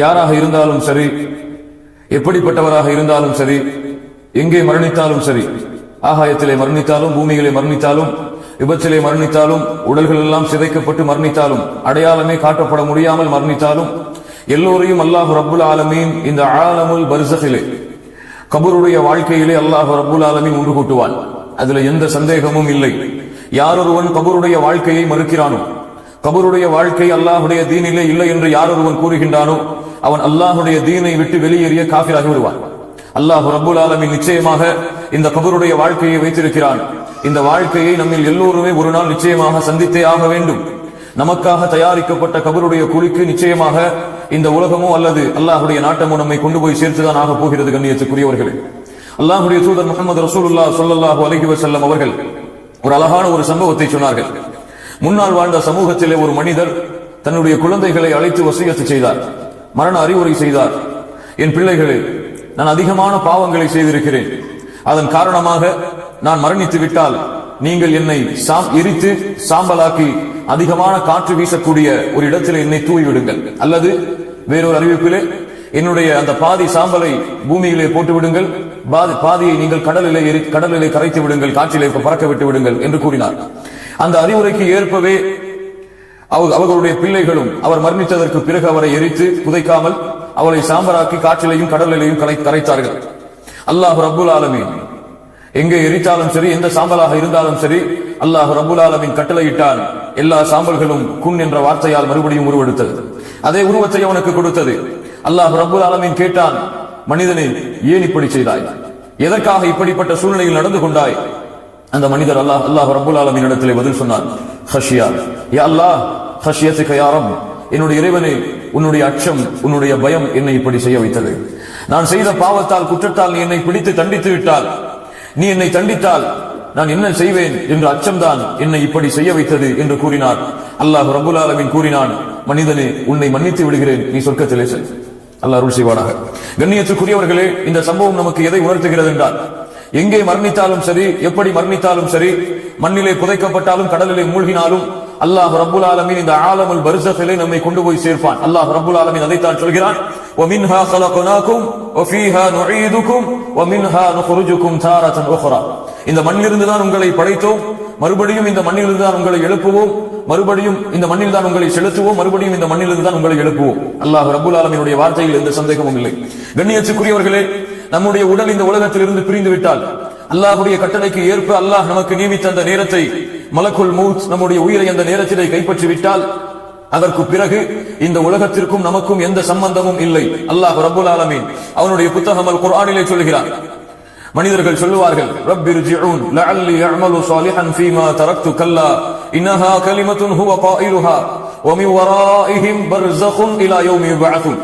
யாராக இருந்தாலும் சரி, எப்படிப்பட்டவராக இருந்தாலும் சரி, எங்கே மரணித்தாலும் சரி, ஆகாயத்திலே மரணித்தாலும், பூமியிலே மரணித்தாலும், விபத்திலே மரணித்தாலும், உடல்கள் எல்லாம் சிதைக்கப்பட்டு மரணித்தாலும், அடையாளமே காட்டப்பட முடியாமல் மரணித்தாலும், எல்லோரையும் அல்லாஹ் ரப்புல் ஆலமீன் இந்த ஆலமுல் பர்ஸகிலே, கபருடைய வாழ்க்கையிலே அல்லாஹ் ரப்புல் ஆலமீன் ஒன்று கூட்டுவான். அதுல எந்த சந்தேகமும் இல்லை. யாரொருவன் கபருடைய வாழ்க்கையை மறுக்கிறானோ, கபருடைய வாழ்க்கை அல்லாஹுடைய தீனிலே இல்லை என்று யாரொருவன் கூறுகின்றானோ, அவன் அல்லாஹுடைய தீனை விட்டு வெளியேறிய காஃபிராகி விடுவான். அல்லாஹ் ரப்புல் ஆலமீன் நிச்சயமாக இந்த கபருடைய வாழ்க்கையை வைத்திருக்கிறான். இந்த வாழ்க்கையை நம்மில் எல்லோருமே ஒரு நாள் நிச்சயமாக சந்தித்தே ஆக வேண்டும். நமக்காக தயாரிக்கப்பட்ட கபருடைய குழிக்கு நிச்சயமாக இந்த உலகமோ அல்லது அல்லாஹுடைய நாட்டமோ நம்மை கொண்டு போய் சேர்த்துதான் ஆக போகிறது. கண்ணியத்துக்குரியவர்களே, அல்லாஹுடைய தூதர் முஹம்மது ரசூலுல்லாஹ் ஸல்லல்லாஹு அலைஹி வஸல்லம் அவர்கள் ஒரு அழகான ஒரு சம்பவத்தை சொன்னார்கள். முன்னால் வாழ்ந்த சமூகத்திலே ஒரு மனிதர் தன்னுடைய குழந்தைகளை அழைத்து வசியத்து செய்தார், மரண அறிவுரை செய்தார். என் பிள்ளைகளே, நான் அதிகமான பாவங்களை செய்திருக்கிறேன். அதன் காரணமாக நான் மரணித்து விட்டால் நீங்கள் என்னை எரித்து சாம்பலாக்கி அதிகமான காற்று வீசக்கூடிய ஒரு இடத்தில் என்னை தூவிவிடுங்கள், அல்லது வேறொரு அறிவிப்பிலே என்னுடைய அந்த பாதி சாம்பலை பூமியிலே போட்டு விடுங்கள், பாதியை நீங்கள் கடலிலே கரைத்து விடுங்கள், காற்றிலே பறக்க விட்டு விடுங்கள் என்று கூறினார். அந்த அறிவுரைக்கு ஏற்பவே அவர்களுடைய பிள்ளைகளும் அவர் மரணித்ததற்கு பிறகு அவரை எரித்து புதைக்காமல் அவளை சாம்பலாக்கி காற்றிலையும் கடலிலையும் கரைத்தார்கள். அல்லாஹ் ரப்புல் ஆலமீன் எங்கே எரித்தாலும் சரி, எந்த சாம்பலாக இருந்தாலும் சரி, அல்லாஹ் ரப்புல் ஆலமீன் கட்டளையிட்டான். எல்லா சாம்பல்களும் குன் என்ற வார்த்தையால் மறுபடியும் உருவெடுத்தது. அதே உருவத்தை அவனுக்கு கொடுத்தது. அல்லாஹ் ரப்புல் ஆலமீன் கேட்டான், மனிதனே, ஏன் இப்படி செய்தாய்? எதற்காக இப்படிப்பட்ட சூழ்நிலையில் நடந்து கொண்டாய்? அந்த மனிதர் அல்லாஹ் ரப்புல் ஆலமீன் இடத்திலே பதில் சொன்னார், ஹஷியா, யா அல்லாஹ், ஹஷியத்துக யா ரப், என்னுடைய இறைவனே, உன்னுடைய அச்சம், உன்னுடைய பயம் என்னை இப்படி செய்ய வைத்தது. நான் செய்த பாவத்தால், குற்றத்தால் நீ என்னை பிடித்து தண்டித்து விட்டால், நீ என்னை தண்டித்தால் நான் என்ன செய்வேன் என்ற அச்சம்தான் என்னை இப்படி செய்ய வைத்தது என்று கூறினார். அல்லாஹ் ரப்புல் ஆலமீன் கூறினான், மனிதனே, உன்னை மன்னித்து விடுகிறேன், நீ சொர்க்கத்திலே செல். அல்லாஹ் அருள் செய்வானாக. கண்ணியத்துக்குரியவர்களே, இந்த சம்பவம் நமக்கு எதை உணர்த்துகிறது என்றால், எங்கே மரணித்தாலும் சரி, எப்படி மரணித்தாலும் சரி, மண்ணிலே புதைக்கப்பட்டாலும் கடலிலே மூழ்கினாலும் அல்லாஹ் ரப்புல் ஆலமீன் இந்த ஆலமுல் பர்ஸகிலே நம்மை கொண்டு போய் சேர்ப்பான். அல்லாஹ் ரப்புல் ஆலமீன் அதைத்தான் சொல்கிறான், وَمِنْهَا خَلَقْنَاكُمْ وَفِيهَا نُعِيدُكُمْ وَمِنْهَا نُخْرِجُكُمْ تَارَةً أُخْرَى. இந்த மண்ணிலிருந்து தான் உங்களை படைத்தோம், மறுபடியும் இந்த மண்ணிலிருந்து தான் உங்களை எழுப்புவோம், மறுபடியும் இந்த மண்ணில் தான் உங்களை செலுத்துவோம், மறுபடியும் இந்த மண்ணிலிருந்து தான் உங்களை எழுப்புவோம். அல்லாஹ் ரப்புல் ஆலமீனுடைய வார்த்தையில் எந்த சந்தேகமும் இல்லை. கண்ணியத்துக்குரியவர்களே, நம்முடைய உடல் இந்த உலகத்தில் இருந்து பிரிந்து விட்டால், அல்லாஹுடைய கட்டளைக்கு ஏற்ப அல்லாஹ் நமக்கு நியமித்த அந்த நேரத்தை, மலக்குல் மௌத் நம்முடைய உயிரை அந்த நேரத்திலே கைப்பற்றி விட்டால், அதற்கு பிறகு இந்த உலகத்திற்கும் நமக்கும் எந்த சம்பந்தமும் இல்லை. அல்லாஹ் ரப்புல் ஆலமீன் அவனுடைய புத்தகம் அல் குர்ஆனிலே சொல்கிறான். மனிதர்கள் சொல்லுவார்கள், ரப்பிர்ஜிஊன் லஅல்லி அஅமலு ஸாலிஹன் ஃபீமா தரக்து கல்லா இன்னஹா கலிமத்துன் ஹுவ காயிலுஹா வ மின் வராஇஹிம் பர்ஸகுன் இலா யௌமி யுபஅஸூன்.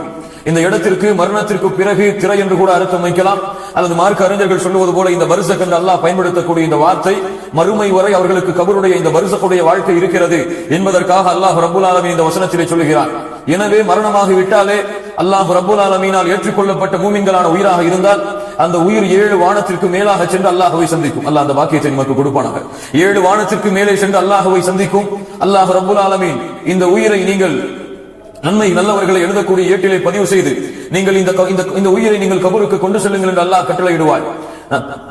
இந்த இடத்திற்கு மரணத்திற்கு பிறகு திரை என்று கூட அர்த்தம் வைக்கலாம், அல்லது மார்க்க அறிஞர்கள் சொல்லுவது போல இந்த பர்ஸக் என்று அல்லாஹ் பயன்படுத்தக்கூடிய இந்த வார்த்தை மறுமை வரை அவர்களுக்கு கபருடைய இந்த பர்ஸக்குடைய வாழ்க்கை இருக்கிறது என்பதற்காக அல்லாஹ் ரப்புல் ஆலமீன் இந்த வசனத்திலே சொல்லுகிறான். எனவே மரணமாகி விட்டாலே அல்லாஹ் ரப்புல் ஆலமீனால் ஏற்றுக்கொள்ளப்பட்ட மூமின்களான உயிராக இருந்தால் அந்த உயிர் 7 வானத்திற்கு மேலாக சென்று அல்லாஹ்வை சந்திக்கும். அல்லாஹ் அந்த பாக்கியத்தை நமக்கு கொடுப்பானாக. 7 வானத்திற்கு மேலே சென்று அல்லாஹ்வை சந்திக்கும். அல்லாஹ் ரப்புல் ஆலமீன் இந்த உயிரை நீங்கள் நன்மை நல்லவர்களை எழுதக்கூடிய ஏட்டிலே பதிவு செய்து நீங்கள் இந்த உயிரை நீங்கள் கபருக்கு கொண்டு செல்லுங்கள் என்று அல்லாஹ் கட்டளையிடுவார்.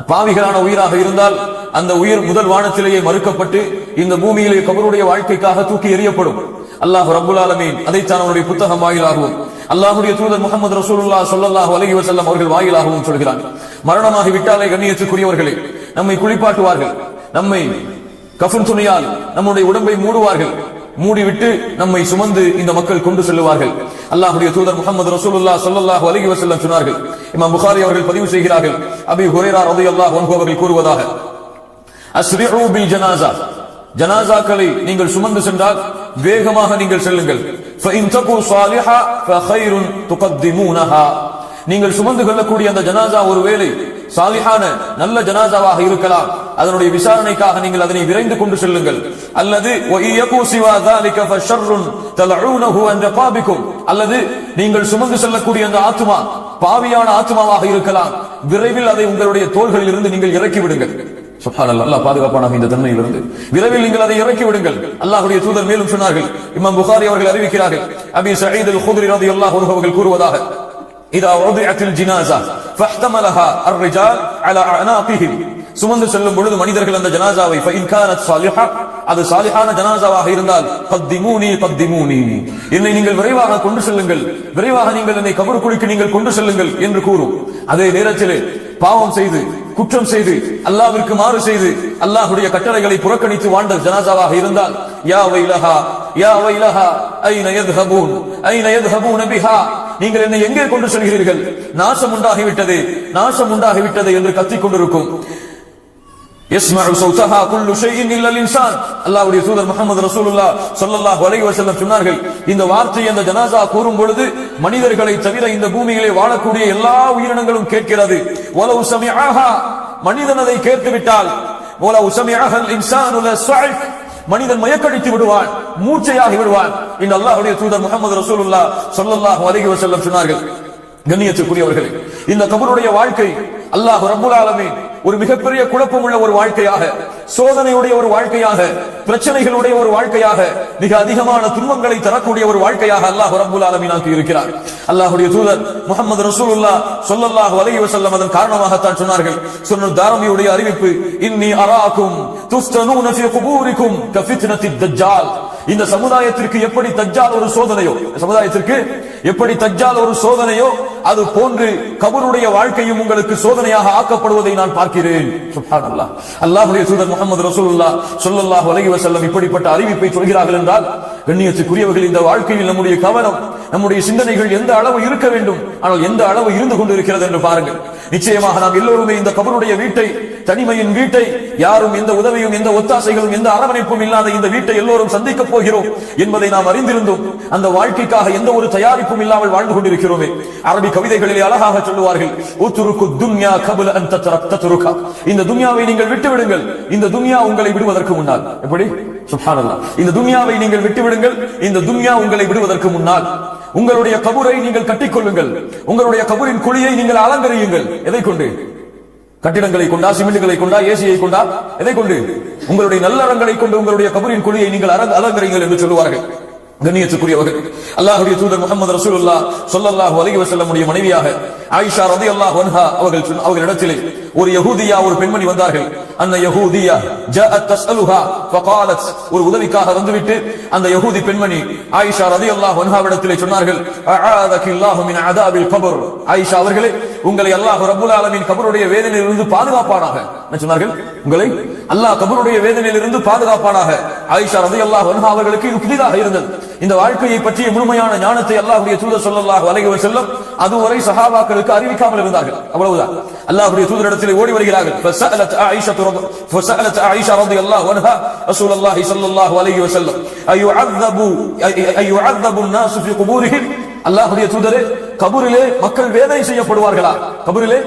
பாவிகளான உயிராக இருந்தால் அந்த உயிர் முதல் வானத்திலேயே மறுக்கப்பட்டு இந்த பூமியிலே கபருடைய வாழ்க்கைக்காக தூக்கி எறியப்படும். அல்லாஹ் ரப்புல் ஆலமீன் அதைத்தான் அவருடைய புத்தகம் வாயிலாகவும் அல்லாஹுடைய தூதர் முஹம்மது ரசூலுல்லாஹ் ஸல்லல்லாஹு அலைஹி வஸல்லம் அவர்கள் வாயிலாகவும் சொல்கிறான். மரணமாகி விட்டாலே கண்ணியத்துக்குரியவர்களே, நம்மை குளிப்பாட்டுவார்கள், நம்மை கஃன் துணியால் நம்முடைய உடம்பை மூடுவார்கள், மூடிவிட்டு நம்மை சுமந்து இந்த மக்கள் கொண்டு செல்லுவார்கள். அல்லாஹ்வுடைய தூதர் முஹம்மது ரசூலுல்லாஹ் ஸல்லல்லாஹு அலைஹி வஸல்லம் சொன்னார்கள். இமாம் புகாரி அவர்கள் பதிவு செய்கிறார்கள், அபீ ஹுரைரா ரலியல்லாஹு அன்ஹு அவர்கள் கூறுவதாக, அஸ்ரிஉ பில் ஜனாஸா, ஜனாஸாக்களை நீங்கள் சுமந்து சென்றால் வேகமாக நீங்கள் செல்லுங்கள். فإن تكن صالحة فخير تقدمونها. நீங்கள் சுமந்து கொள்ளக்கூடிய அந்த ஜனாஸா ஒருவேளை சாலிஹான நல்ல ஜனாஸாவாக இருக்கலாம், அதனுடைய விசாரணைக்காக நீங்கள் அதனை விரைந்து கொண்டு செல்லுங்கள். அல்லது அல்லது நீங்கள் சுமந்து செல்லக்கூடிய அந்த ஆத்மா பாவியான ஆத்மாவாக இருக்கலாம், விரைவில் அதை உங்களுடைய தோள்களில் இருந்து நீங்கள் இறக்கி விடுங்கள். சுப்ஹானல்லாஹ். அல்லாஹ் பாதுகாப்பானாக இந்த தன்மையிலிருந்து. விரைவில் நீங்கள் அதை இறக்கி விடுங்கள். அல்லாஹ்வுடைய தூதர் மேலும் சொன்னார்கள், இமாம் புகாரி அவர்கள் அறிவிக்கிறார்கள், அபி சயீத் அல்-குத்ரி ரலியல்லாஹு அன்ஹு அவர்கள் கூறுவதாக, இதா வதிஅத்தில் ஜினாஸா ஃபஹ்தமலஹா அர்-ரிஜால் அலா அனாகிஹிம், சுமந்து செல்லும் பொழுது மனிதர்கள் அந்த ஜனாசாவை ஃபஇன் கானத் சாலிஹா, அது சாலிஹான ஜனாசாவாக இருந்தால் கத்திமூனி கத்திமூனி, என்னை நீங்கள் விரைவாக கொண்டு செல்லுங்கள், விரைவாக நீங்கள் என்னை கபருக்குழிக்கு நீங்கள் கொண்டு செல்லுங்கள் என்று கூறும். அதே நேரத்தில் பாவம் செய்து குற்றம் செய்து அல்லாஹ்விற்கு மாறு செய்து அல்லாஹ்வுடைய கட்டளைகளை புறக்கணித்து வாழ்ந்த ஜனாசாவாக இருந்தால் யா வைலஹா யா வைலஹா ஐன யذهبون ஐன யذهبون பிஹா, நீங்கள் என்னை எங்கே கொண்டு செல்கிறீர்கள், நாசம் உண்டாகிவிட்டது நாசம் உண்டாகிவிட்டது என்று கத்திக் கொண்டிருக்கும். யஸ்மஉ ஸௌதஹா குல்லு ஷைஇன் இல்லல் இன்சான், அல்லாஹ்வுடைய தூதர் முஹம்மது ரசூலுல்லாஹ் ஸல்லல்லாஹு அலைஹி வஸல்லம் சொன்னார்கள், இந்த வார்த்தை அந்த ஜனாசா கூறும் பொழுது மனிதர்களை தவிர இந்த பூமியிலே வாழக்கூடிய எல்லா உயிரினங்களும் கேட்கிறது. வலவு சமிஅஹா, மனிதன் அதை கேட்டுவிட்டால், வலவு சமிஅஹல் இன்சானு லஸஅக், மனிதன் மயக்கடித்து விடுவான், மூச்சையாகி விடுவான் என்று அல்லாஹ்வுடைய தூதர் முஹம்மது ரசூலுல்லாஹ் ஸல்லல்லாஹு அலைஹி வஸல்லம் சொன்னார்கள். கண்ணியத்துக்குரியவர்களே, இந்த கபருடைய வாழ்க்கை அல்லாஹ் ரப்புல் ஆலமீன் ஒரு மிகப்பெரிய குழப்பம் உள்ள ஒரு வாழ்க்கையாக, சோதனையுடைய ஒரு வாழ்க்கையாக, பிரச்சனைகளுடைய ஒரு வாழ்க்கையாக, மிக அதிகமான துன்பங்களை தரக்கூடிய ஒரு வாழ்க்கையாக அல்லாஹ் ரப்புல் ஆலமீன் ஆக்கி இருக்கிறார். அல்லாஹ்வுடைய தூதர் முஹம்மது ரசூலுல்லாஹ் ஸல்லல்லாஹு அலைஹி வஸல்லம் அதன் காரணமாகத்தான் சொன்னார்கள். சுனன் தாரமியுடைய அறிவிப்பு, இன்னி அராக்கும் துஃப்தனூன ஃபீ குபூரிக்கும் கஃபித்னத்தித் தஜ்ஜால், இந்த சமுதாயத்திற்கு எப்படி தஜ்ஜால் ஒரு சோதனையோ, சமுதாயத்திற்கு எப்படி தஜ்ஜால் ஒரு சோதனையோ அது போன்று கபருடைய வாழ்க்கையும் உங்களுக்கு சோதனையாக ஆக்கப்படுவதை நான் பார்க்கிறேன். சுப்ஹானல்லாஹ். அல்லாஹ்வுடைய தூதர் முஹம்மது ரசூலுல்லாஹ் ஸல்லல்லாஹு அலைஹி வஸல்லம் இப்படிப்பட்ட அறிவிப்பை சொல்கிறார்கள் என்றால், கண்ணியத்துக்குரியவர்கள், இந்த வாழ்க்கையில் நம்முடைய கவனம், நம்முடைய சிந்தனைகள் எந்த அளவு இருக்க வேண்டும், ஆனால் எந்த அளவு இருந்து கொண்டிருக்கிறது என்று பாருங்கள். நிச்சயமாக நாம் எல்லோருமே இந்த கபருடைய வீட்டை, தனிமையின் வீட்டை, யாரும் எந்த உதவியும் எந்த ஒத்தாசைகளும் எந்த அரவணைப்பும் இல்லாத இந்த வீட்டை எல்லோரும் சந்திக்கப் போகிறோம் என்பதை நாம் அறிந்திருந்தோம். அந்த வாழ்க்கைக்காக எந்த ஒரு தயாரிப்பும் இல்லாமல் வாழ்ந்து கொண்டிருக்கிறோமே. அரபி கவிதைகளிலே அழகாக சொல்லுவார்கள், உத்ருக்கு துன்யா கப்ல அன் தத்ருகா, இந்த துன்யாவை நீங்கள் விட்டுவிடுங்கள், இந்த துன்யா உங்களை விடுவதற்கு முன்னால். எப்படி? சுப்ஹானல்லாஹ். இந்த துன்யாவை நீங்கள் விட்டுவிடுங்கள், இந்த துன்யா உங்களை விடுவதற்கு முன்னால் உங்களுடைய கபரை நீங்கள் கட்டிக்கொள்ளுங்கள், உங்களுடைய கபரின் குழியை நீங்கள் அலங்கரியுங்கள். எதை கொண்டு? கட்டிடங்களை கொண்டா, சிமெண்ட்களை கொண்டா, ஏசியை கொண்டா, எதை கொண்டு? உங்களுடைய நல்லறங்களை கொண்டு உங்களுடைய கபரின் குழியை நீங்கள் அலங்கரியுங்கள் என்று சொல்லுவார்கள். கண்ணியத்துக்குரியவர்கள், அல்லாஹ்வுடைய தூதர் முஹம்மது ரசூலுல்லாஹ் ஸல்லல்லாஹு அலைஹி வஸல்லம் உடைய மனைவியாக ஆயிஷா ரலியல்லாஹு அன்ஹா அவர்களிடத்திலே ஒரு யஹூதியா, ஒரு பெண்மணி வந்தார்கள். அந்த யஹூதியா ஜாஅத் தஸ்அலுஹா ஃபகாலத், ஒரு உதவிக்காக வந்துவிட்டு அந்த யஹூதி பெண்மணி ஆயிஷா ரலியல்லாஹு அன்ஹாவிடத்திலே சொன்னார்கள், அஆதகில்லாஹு மின் அதாபில் கபர், ஆயிஷா அவர்களே, உங்களை அல்லாஹ் ரப்புல் ஆலமீன் கபருடைய வேதனையிலிருந்து பாதுகாப்பானாக. என்ன சொன்னார்கள்? உங்களை அல்லாஹ் கபருடைய வேதனையிலிருந்து பாதுகாப்பானாக. ஆயிஷா ரலியல்லாஹு அன்ஹா அவர்களுக்கு இது புதிதாக இருந்தது. இந்த வாழ்க்கையை பற்றிய முழுமையான ஞானத்தை அல்லாஹ்வுடைய தூதர் ஸல்லல்லாஹு அலைஹி வஸல்லம் அதுவரை சஹாபாக்களுக்கு அறிவிக்காமல் இருந்தார்கள். அவ்வளவுதான். அல்லாஹ்வுடைய தூதரிடத்தில் ஓடி வருகிறார்கள். ஃபஸஅலத் ஆயிஷா ரலியல்லாஹு அன்ஹா ரசூலுல்லாஹி ஸல்லல்லாஹு அலைஹி வஸல்லம் அய்யுஅذبு الناس في قبورهم, அல்லாஹ்வுடைய தூதரே, கபரிலே மக்கள் வேதனை செய்யப்படுவார்களா? கபரிலே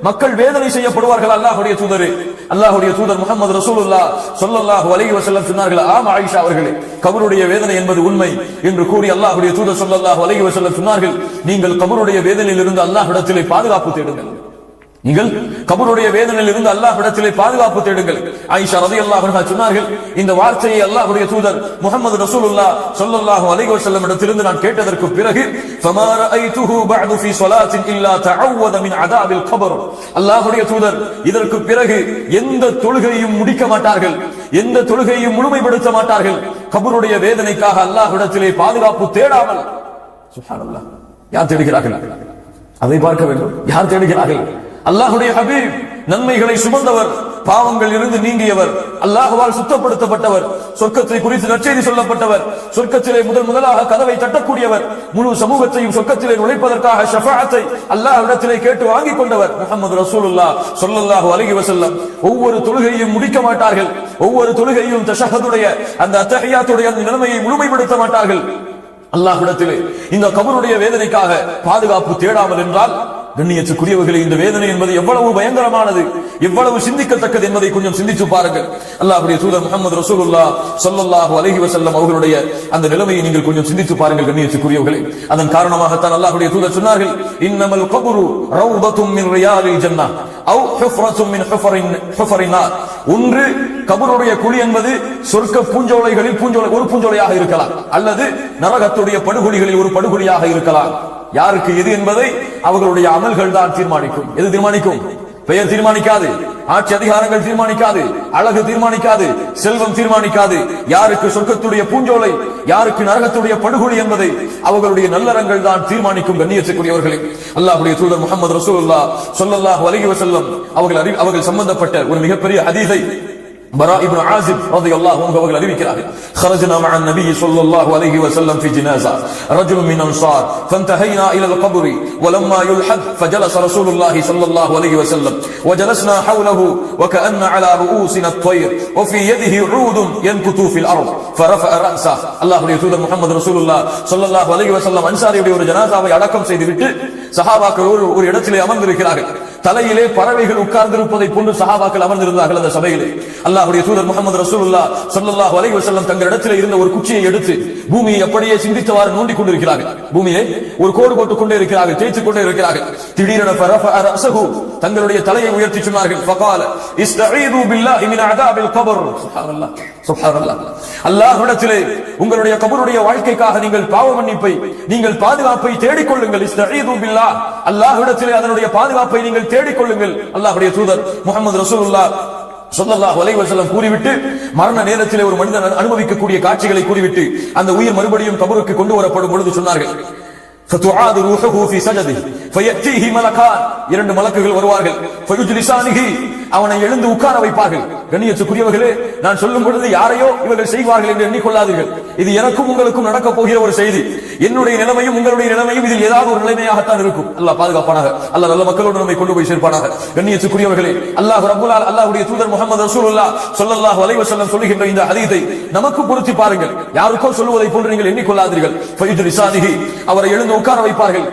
மக்கள் வேதனை செய்யப்படுவார்கள் அல்லாஹ்வுடைய தூதரே? அல்லாஹ்வுடைய தூதர் முஹம்மது ரசூலுல்லாஹ் ஸல்லல்லாஹு அலைஹி வஸல்லம் சொன்னார்கள், ஆம் ஆயிஷா அவர்களே, கபருடைய வேதனை என்பது உண்மை என்று கூறி அல்லாஹ்வுடைய தூதர் ஸல்லல்லாஹு அலைஹி வஸல்லம் சொன்னார்கள், நீங்கள் கபருடைய வேதனையிலிருந்து அல்லாஹ்விடத்திலே பாதுகாப்பு தேடுங்கள், நீங்கள் கபருடைய வேதனையிலிருந்து அல்லாஹ்விடத்திலே பாதுகாப்பு தேடுங்கள். ஆயிஷா ரலியல்லாஹு அன்ஹா சொன்னார்கள், இந்த வார்த்தையை அல்லாஹ்வுடைய தூதர் முஹம்மது ரசூலுல்லாஹ் ஸல்லல்லாஹு அலைஹி வஸல்லம் இடத்திலிருந்து நான் கேட்டதற்கு பிறகு ஃபமா ரஅய்துஹு பஅது ஃபீ ஸலாத்தின் இல்லா தஅவ்வத மின் அதாபில் கபர், அல்லாஹ்வுடைய தூதர் இதற்கு பிறகு எந்த தொழுகையும் முடிக்க மாட்டார்கள், எந்த தொழுகையும் முழுமைப்படுத்த மாட்டார்கள், கபருடைய வேதனைக்காக அல்லாஹ்விடத்திலே பாதுகாப்பு தேடாமல். சுப்ஹானல்லாஹ். யார் தேடுகிறார்கள்? அதை பார்க்க வேண்டும். யார் தேடுகிறார்கள்? அல்லாஹ்வுடைய ஹபீப், நன்மைகளை சுமந்தவர், பாவங்கள் இருந்து நீங்கியவர், அல்லாஹ்வால் சுத்தப்படுத்தப்பட்டவர், சொர்க்கத்தை குறித்து நற்செய்தி சொல்லப்பட்டவர், சொர்க்கத்திலே முதலாக கதவை தட்டக்கூடியவர், முழு சமூகத்தையும் சொர்க்கத்திலே நுழைப்பதற்காக ஷஃபாஅத்தை அல்லாஹ்விடத்திலே கேட்டு வாங்கிக் கொண்டவர் முஹம்மது ரசூலுல்லாஹ் ஸல்லல்லாஹு அலைஹி வஸல்லம். ஒவ்வொரு தொழுகையையும் முடிக்க மாட்டார்கள், ஒவ்வொரு தொழுகையும் தஷஹதுடைய அந்த அத்தஹியாத்துடைய அந்த நிலைமையை முழுமைப்படுத்த மாட்டார்கள். அல்லாஹ்விடத்திலே இந்த கபருடைய வேதனைக்காக பாதுகாப்பு தேடாமல் என்றால் கண்ணியத்துக்குரியவர்களே, இந்த வேதனை என்பது எவ்வளவு பயங்கரமானது, எவ்வளவு சிந்திக்கத்தக்கது என்பதை கொஞ்சம் சிந்தித்து பாருங்கள். அல்லாஹ்வுடைய தூதர் முஹம்மது ரசூலுல்லாஹ் ஸல்லல்லாஹு அலைஹி வஸல்லம் அவர்களுடைய அந்த நிலைமையை நீங்கள் கொஞ்சம் சிந்தித்து பாருங்கள் கண்ணியத்துக்குரியவர்களே. அதன் காரணமாகத்தான் அல்லாஹ்வுடைய தூதர் சொன்னார்கள், இன்னமல் கபரு ரௌதத்தும் மின் ரியாலில் ஜன்னah அவ் ஹுஃப்ரத்தும் மின் ஹுஃபரின் நார். ஒன்று கபருடைய குழி என்பது சொர்க்க பூஞ்சோலைகளில் ஒரு பூஞ்சோலையாக இருக்கலாம், அல்லது நரகத்துடைய படுகொலிகளில் ஒரு படுகொலியாக இருக்கலாம். யாருக்கு எது என்பதை அவர்களுடைய அமல்கள் தான் தீர்மானிக்கும். எது தீர்மானிக்கும்? பெயர் தீர்மானிக்காது, ஆட்சி அதிகாரங்கள் தீர்மானிக்காது, அழகு தீர்மானிக்காது, செல்வம் தீர்மானிக்காது. யாருக்கு சொர்க்கத்துடைய பூஞ்சோலை, யாருக்கு நரகத்துடைய படுகொலி என்பதை அவர்களுடைய நல்லறங்கள் தான் தீர்மானிக்கும். கண்ணியத்துக்குரியவர்களே, அல்லாஹ்வுடைய தூதர் முஹம்மது ரசூலுல்லாஹ் ஸல்லல்லாஹு அலைஹி வஸல்லம் அவர்கள் சம்பந்தப்பட்ட ஒரு மிகப்பெரிய ஹதீஸை براء بن عازب رضي الله عنه وقال அறிவிக்கிறார்கள், خرجنا مع النبي صلى الله عليه وسلم في جنازة رجل من أنصار فانتهينا إلى القبر ولما يلحد فجلس رسول الله صلى الله عليه وسلم وجلسنا حوله وكأن على رؤوسنا الطير وفي يده عود ينكت في الأرض فرفع رأسه. الله يتوذر محمد رسول الله صلى الله عليه وسلم அன்சாரியுடைய ஒரு ஜனாசாவை அடக்கம் செய்துவிட்டு சஹாபாக்கள் ஒரு இடத்திலே அமர்ந்திருக்கிறார்கள். தலையிலே பறவைகள் உட்கார்ந்திருப்பதை போன்று சஹாபாக்கள் அமர்ந்திருந்தார்கள் அந்த சபையிலே. அல்லாஹ்வுடைய தூதர் முஹம்மது ரசூலுல்லாஹ் ஸல்லல்லாஹு அலைஹி வஸல்லம் தங்களிடத்தில் இருந்த ஒரு குச்சியை எடுத்து பூமியை அப்படியே சிந்தித்தவாறு நோண்டிக் கொண்டிருக்கிறார்கள். பூமியை ஒரு கோடு போட்டுக் கொண்டே இருக்கிறார்கள், தேய்த்துக் கொண்டே இருக்கிறார்கள். திடீரென ஃபரஃபஅ ரஅஸஹு, தங்களுடைய தலையை உயர்த்தி சொன்னார்கள், ஃபகால இஸ்தஈது பில்லாஹி மின் அஸாபில் கபர். சுப்ஹானல்லாஹ், சுப்ஹானல்லாஹ். அல்லாஹ்விடத்திலே உங்களுடைய கபருடைய வாழ்க்கைக்காக நீங்கள் பாவ மன்னிப்பை, நீங்கள் பாதுகாப்பை தேடிக்கொள்ளுங்கள். இஸ்தஈது பில்லாஹ், அல்லாஹ்விடத்திலே அதனுடைய பாதுகாப்பை நீங்கள் தேடிக்கொள்ளுங்கள். அல்லாஹ்வுடைய தூதர் முஹம்மது ரசூலுல்லாஹ் ஸல்லல்லாஹு அலைஹி வஸல்லம் கூறிவிட்டு மரண நேரத்திலே ஒரு மனிதன் அனுபவிக்கக்கூடிய காட்சிகளை கூறிவிட்டு அந்த உயிர் மறுபடியும் கபருக்கு கொண்டு வரப்படும் பொழுது சொன்னார்கள், فَتُعَادُ رُوحُهُ فِي سَجَدِهِ فَيَأْتِيهِ مَلَكَانِ, இரண்டு மலக்குகள் வருவார்கள், فَيُجْلِسَانِهِ, அவனை எழுந்து உட்கார வைப்பார்கள். கண்ணியத்துக்குரியவர்களே, நான் சொல்லும் பொழுது யாரையோ இவர்கள் செய்வார்கள் என்று எண்ணிக்கொள்ளாதீர்கள். இது எனக்கும் உங்களுக்கும் நடக்க போகிற ஒரு செய்தி. என்னுடைய நிலைமையும் உங்களுடைய நிலைமையும் இதில் ஏதாவது ஒரு நிலைமையாகத்தான் இருக்கும். அல்லாஹ் பாதுகாப்பானாக, அல்லாஹ் நல்ல மக்களோடு நம்மை கொண்டு போய் சேர்ப்பானாக. கண்ணியத்துக்குரியவர்களே, அல்லாஹ் ரப்பல் ஆலமீன், அல்லாஹ்வுடைய தூதர் முஹம்மது ரசூலுல்லாஹ் ஸல்லல்லாஹு அலைஹி வஸல்லம் சொல்லுகின்ற இந்த ஹதீஸை நமக்கு பொருத்தி பாருங்கள். யாருக்கோ சொல்லுவதை போன்று நீங்கள் எண்ணிக்கொள்ளாதீர்கள். ஃபயுஜ்லிசானிஹி, அவரை எழுந்து உட்கார வைப்பார்கள்.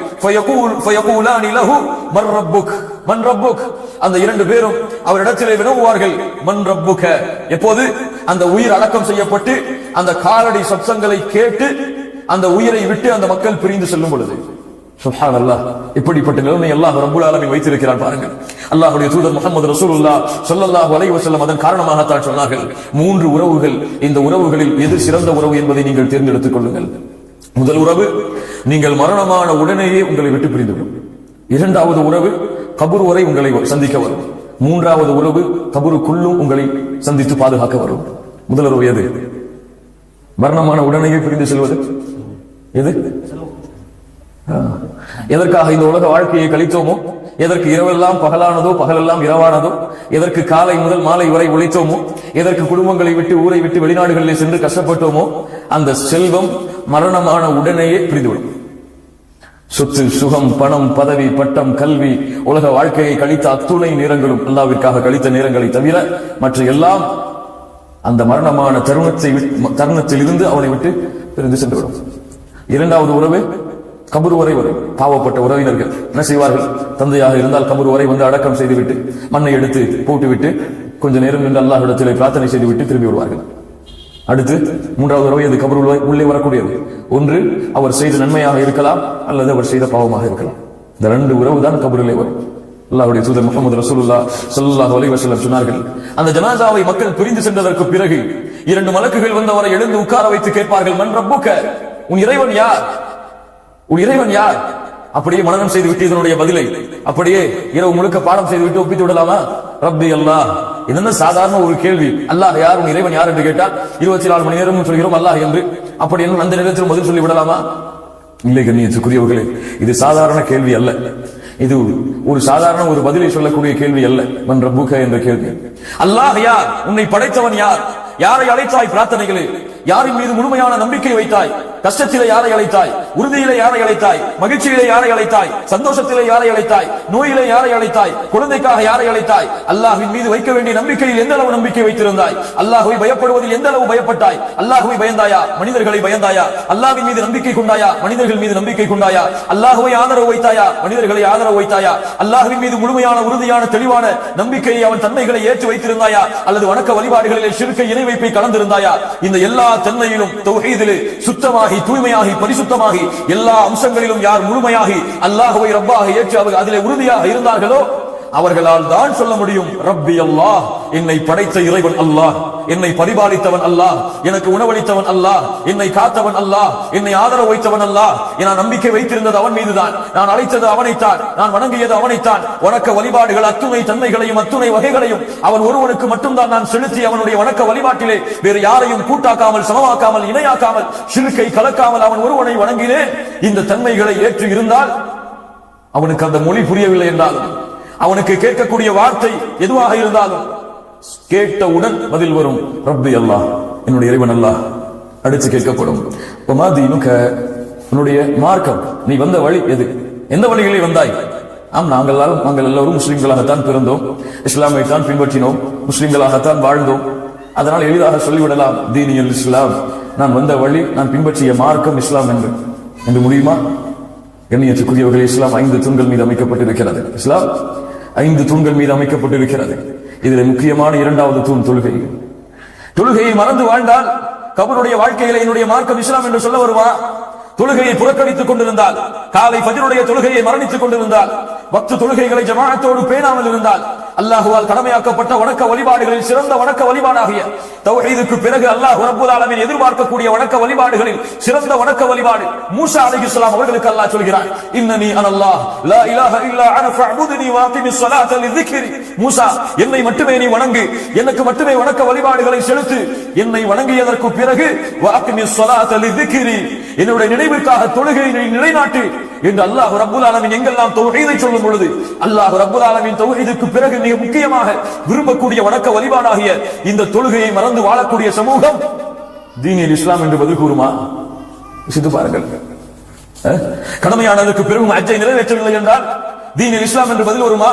ஃபயகூலானி லஹு மன் ரப்புக், மன் ரப்புக், அந்த இரண்டு பேரும் அவரிடத்திலே வினவுவார்கள், மன் ரப்புக. எப்போது அந்த உயிர் அடக்கம் செய்யப்பட்டு அந்த காலடி சப்தங்களை கேட்டு அந்த உயிரை விட்டு அந்த மக்கள் பிரிந்து செல்லும் பொழுது. சுப்ஹானல்லாஹ், இப்படிப்பட்ட நிலைமை அல்லாஹ் ரப்பல் ஆலமீன் வைத்திருக்கிறார் பாருங்கள். அல்லாஹ்வுடைய தூதர் முஹம்மது ரசூலுல்லாஹ் ஸல்லல்லாஹு அலைஹி வஸல்லம் அதன் காரணமாகத்தான் சொன்னார்கள், மூன்று உறவுகள், இந்த உறவுகளில் எது சிறந்த உறவு என்பதை நீங்கள் தேர்ந்தெடுத்துக் கொள்ளுங்கள். முதல் உறவு, நீங்கள் மரணமான உடனேயே உங்களை விட்டு பிரிந்துவிடும். இரண்டாவது உறவு, கபர் வரை உங்களை சந்திக்க வரும். மூன்றாவது உறவு, கபருக்குள்ளும் உங்களை சந்தித்து பாதுகாக்க வரும். முதல் உறவு எது? மரணமான உடனேயே பிரிந்து செல்வது. எது? எதற்காக இந்த உலக வாழ்க்கையை கழித்தோமோ, எதற்கு இரவெல்லாம் பகலானதோ பகலெல்லாம் இரவானதோ, எதற்கு காலை முதல் மாலை வரை உழைத்தோமோ, எதற்கு குடும்பங்களை விட்டு ஊரை விட்டு வெளிநாடுகளிலே சென்று கஷ்டப்பட்டோமோ, அந்த செல்வம் மரணமான உடனேயே பிரிந்துவிடும். சொத்து, சுகம், பணம், பதவி, பட்டம், கல்வி, உலக வாழ்க்கையை கழித்த அத்துணை நேரங்களும் அல்லாஹ்விற்காக கழித்த நேரங்களை தவிர மற்ற எல்லாம் அந்த மரணமான தருணத்தில் இருந்து அவனை விட்டு பிரிந்து சென்றுவிடும். இரண்டாவது உறவு, கபர் வரை வரும். பாவப்பட்ட உறவினர்கள் என்ன செய்வார்கள்? தந்தையாக இருந்தால் கபர் வரை வந்து அடக்கம் செய்துவிட்டு மண்ணை எடுத்து போட்டுவிட்டு கொஞ்ச நேரம் நின்று அல்லாஹ்விடத்திலே பிரார்த்தனை செய்துவிட்டு திரும்பி விடுவார்கள். அடுத்து மூன்றாவது உறவு, அது கபர் உள்ளே வரக்கூடியது. ஒன்று அவர் செய்த நன்மையாக இருக்கலாம், அல்லது அவர் செய்த பாவமாக இருக்கலாம். இந்த ரெண்டு உறவு தான் கபரிலே வரும். அல்லாஹ்வுடைய தூதர் முஹம்மது ரசூலுல்லாஹ் ஸல்லல்லாஹு அலைஹி வஸல்லம் சொன்னார்கள், அந்த ஜனாசாவை மக்கள் பிரிந்து சென்றதற்கு பிறகு இரண்டு மலக்குகள் வந்து அவரை எழுந்து உட்கார வைத்து கேட்பார்கள், மன் ரப்புக, உன் இறைவன் யார்? உன் இறைவன் யார்? அப்படியே மனனம் செய்து விட்டு இதனுடைய பதிலை அப்படியே இரவு முழுக்க பாடம் செய்து விட்டு ஒப்பித்து விடலாமா? ரப்பி அல்லாஹ். இது சாதாரண ஒரு கேள்வி. அல்லாஹ் யார், உன் இறைவன் யார் என்று கேட்டால் 24 மணி நேரம் சொல்கிறோம் அல்லாஹ் என்று. அப்படி என்ன அந்த நேரத்தில் பதில் சொல்லி விடலாமா? இல்லை கண்ணியத்துக்குரியவர்களே, இது சாதாரண கேள்வி அல்ல. இது ஒரு சாதாரண ஒரு பதிலை சொல்லக்கூடிய கேள்வி அல்ல. மன் ரப்புக என்ற கேள்வி. அல்லாஹ் யார்? உன்னை படைத்தவன் யார்? யாரை அழைத்தாய் பிரார்த்தனைகளே? யாரின் மீது முழுமையான நம்பிக்கை வைத்தாய்? கஷ்டத்திலே யாரை அழைத்தாய்? உறுதியிலே யாரை அழைத்தாய், மகிழ்ச்சியிலே யாரை அழைத்தாய், சந்தோஷத்திலே யாரை அழைத்தாய், நோயிலே யாரை அழைத்தாய், குழந்தைக்காக யாரை அழைத்தாய், அல்லாஹ்வின் மீது வைக்க வேண்டிய நம்பிக்கையில் எந்த அளவு நம்பிக்கை வைத்திருந்தாய், அல்லாஹ்வை பயப்படுவதில் எந்த அளவு பயப்பட்டாய், அல்லாஹ்வை பயந்தாயா, மனிதர்களை பயந்தாயா, அல்லாஹ்வின் மீது நம்பிக்கை கொண்டாயா, மனிதர்கள் மீது நம்பிக்கை கொண்டாயா, அல்லாஹ்வை ஆதரவு வைத்தாயா, மனிதர்களை ஆதரவு வைத்தாயா, அல்லாஹ்வின் மீது முழுமையான உறுதியான தெளிவான நம்பிக்கையை அவன் தன்மைகளை ஏற்று வைத்திருந்தாயா, அல்லது வணக்க வழிபாடுகளிலே ஷிர்க்கை இணை வைப்பை கலந்திருந்தாயா? இந்த எல்லா தன்மையிலும் தௌஹீதிலே சுத்தமாகி தூய்மையாகி பரிசுத்தமாகி எல்லா அம்சங்களிலும் யார் முழுமையாகி அல்லாஹ்வை ரப்பாக ஏற்று அவர்கள் அதிலே உறுதியாக இருந்தார்களோ அவர்களால் தான் சொல்ல முடியும், ரப்பி அல்லாஹ், என்னை படைத்த இறைவன் அல்லாஹ், என்னை பரிபாலித்தவன் அல்லாஹ், எனக்கு உணவளித்தவன் அல்லாஹ், என்னை காத்தவன் அல்லாஹ், என்னை ஆதரவு வைத்தவன் அல்லாஹ், நான் நம்பிக்கை வைத்திருந்தது அவன் மீதுதான், நான் அழைத்தது அவனைத்தான், நான் வணங்கியது அவனைத்தான், வணக்க வழிபாடுகள் அத்துணை தன்மைகளையும் அத்துணை வகைகளையும் அவன் ஒருவனுக்கு மட்டும்தான் நான் செலுத்தி அவனுடைய வணக்க வழிபாட்டிலே வேறு யாரையும் கூட்டாக்காமல் சமமாக்காமல் இணையாக்காமல் ஷிர்க்கை கலக்காமல் அவன் ஒருவனை வணங்கினேன். இந்த தன்மைகளை ஏற்று இருந்தால் அவனுக்கு அந்த மொழி புரியவில்லை என்றாலும், அவனுக்கு கேட்கக்கூடிய வார்த்தை எதுவாக இருந்தாலும் கேட்டவுடன் பதில் வரும், ரப்பி அல்லாஹ், என்னுடைய இறைவன் அல்லாஹ். அடுத்து கேட்கப்படும், உன்னுடைய மார்க்கம், நீ வந்த வழி எது, எந்த வழிகளில் வந்தாய்? நாங்கள் எல்லோரும் முஸ்லிம்களாகத்தான் பிறந்தோம், இஸ்லாமை தான் பின்பற்றினோம், முஸ்லிம்களாகத்தான் வாழ்ந்தோம். அதனால் எளிதாக சொல்லிவிடலாம், தீனியல் இஸ்லாம், நான் வந்த வழி, நான் பின்பற்றிய மார்க்கம் இஸ்லாம் என்று முடியுமா? கண்ணியத்துக்குரியவர்களே, இஸ்லாம் 5 தூண்கள் மீது அமைக்கப்பட்டிருக்கிறது. இஸ்லாம் 5 தூண்கள் மீது அமைக்கப்பட்டிருக்கிறது. இதில் முக்கியமான 2வது தூண் தொழுகை. தொழுகையை மறந்து வாழ்ந்தால் கபருடைய வாழ்க்கையில என்னுடைய மார்க்கம் இஸ்லாம் என்று சொல்ல வருமா? தொழுகையை புறக்கணித்துக் கொண்டிருந்தால், காலை ஃபஜ்ருடைய தொழுகையை மரணித்துக் கொண்டிருந்தால், வக்து தொழுகைகளை ஜமாஅத்தோடு பேணாமல் இருந்தால், அல்லாஹ்வால் கடமையாக்கப்பட்ட வணக்க வழிபாடுகளில் சிறந்த வணக்க வழிபாடாகிய தௌஹீதுக்கு பிறகு அல்லாஹ் ரப்பல் ஆலமீன் எதிர்பார்க்கக்கூடிய வணக்க வழிபாடுகளில் சிறந்த வணக்க வழிபாடு மூஸா அலைஹிஸ்ஸலாம் அவர்களுக்கு அல்லாஹ் சொல்கிறான், இன்னனி அனல்லாஹ் லா இலாஹ இல்லா அன ஃபஅபுதுனி வஅகிமிஸ் ஸலாத லிذிக்ரி. மூஸா, என்னை மட்டுமே நீ வணங்கு, எனக்கு மட்டுமே வணக்க வழிபாடுகளை செலுத்து, என்னை வணங்கியதற்கு பிறகு வஅகிமிஸ் ஸலாத லிذிக்ரி, என்னுடைய நினைவுக்காக தொழுகையை நிலைநாட்டு என்று அல்லாஹ் ரப்பல் ஆலமீன் எங்கெல்லாம் தௌஹீதை சொல்லும் பொழுது அல்லாஹ் ரப்பல் ஆலமீன் தௌஹீதுக்கு பிறகு மிக முக்கியமாக விரும்பக்கூடிய வணக்க வழிபாடாகிய இந்த தொழுகையை மறந்து வாழக்கூடிய சமூகம் தீனில் இஸ்லாம் என்று பதில் கூறுமா? சித்து பாருங்கள். கடமையானதற்கு பிறகு ஹஜ்ஜை நிறைவேற்றவில்லை என்றால் தீனில் இஸ்லாம் என்று பதில் வருமா?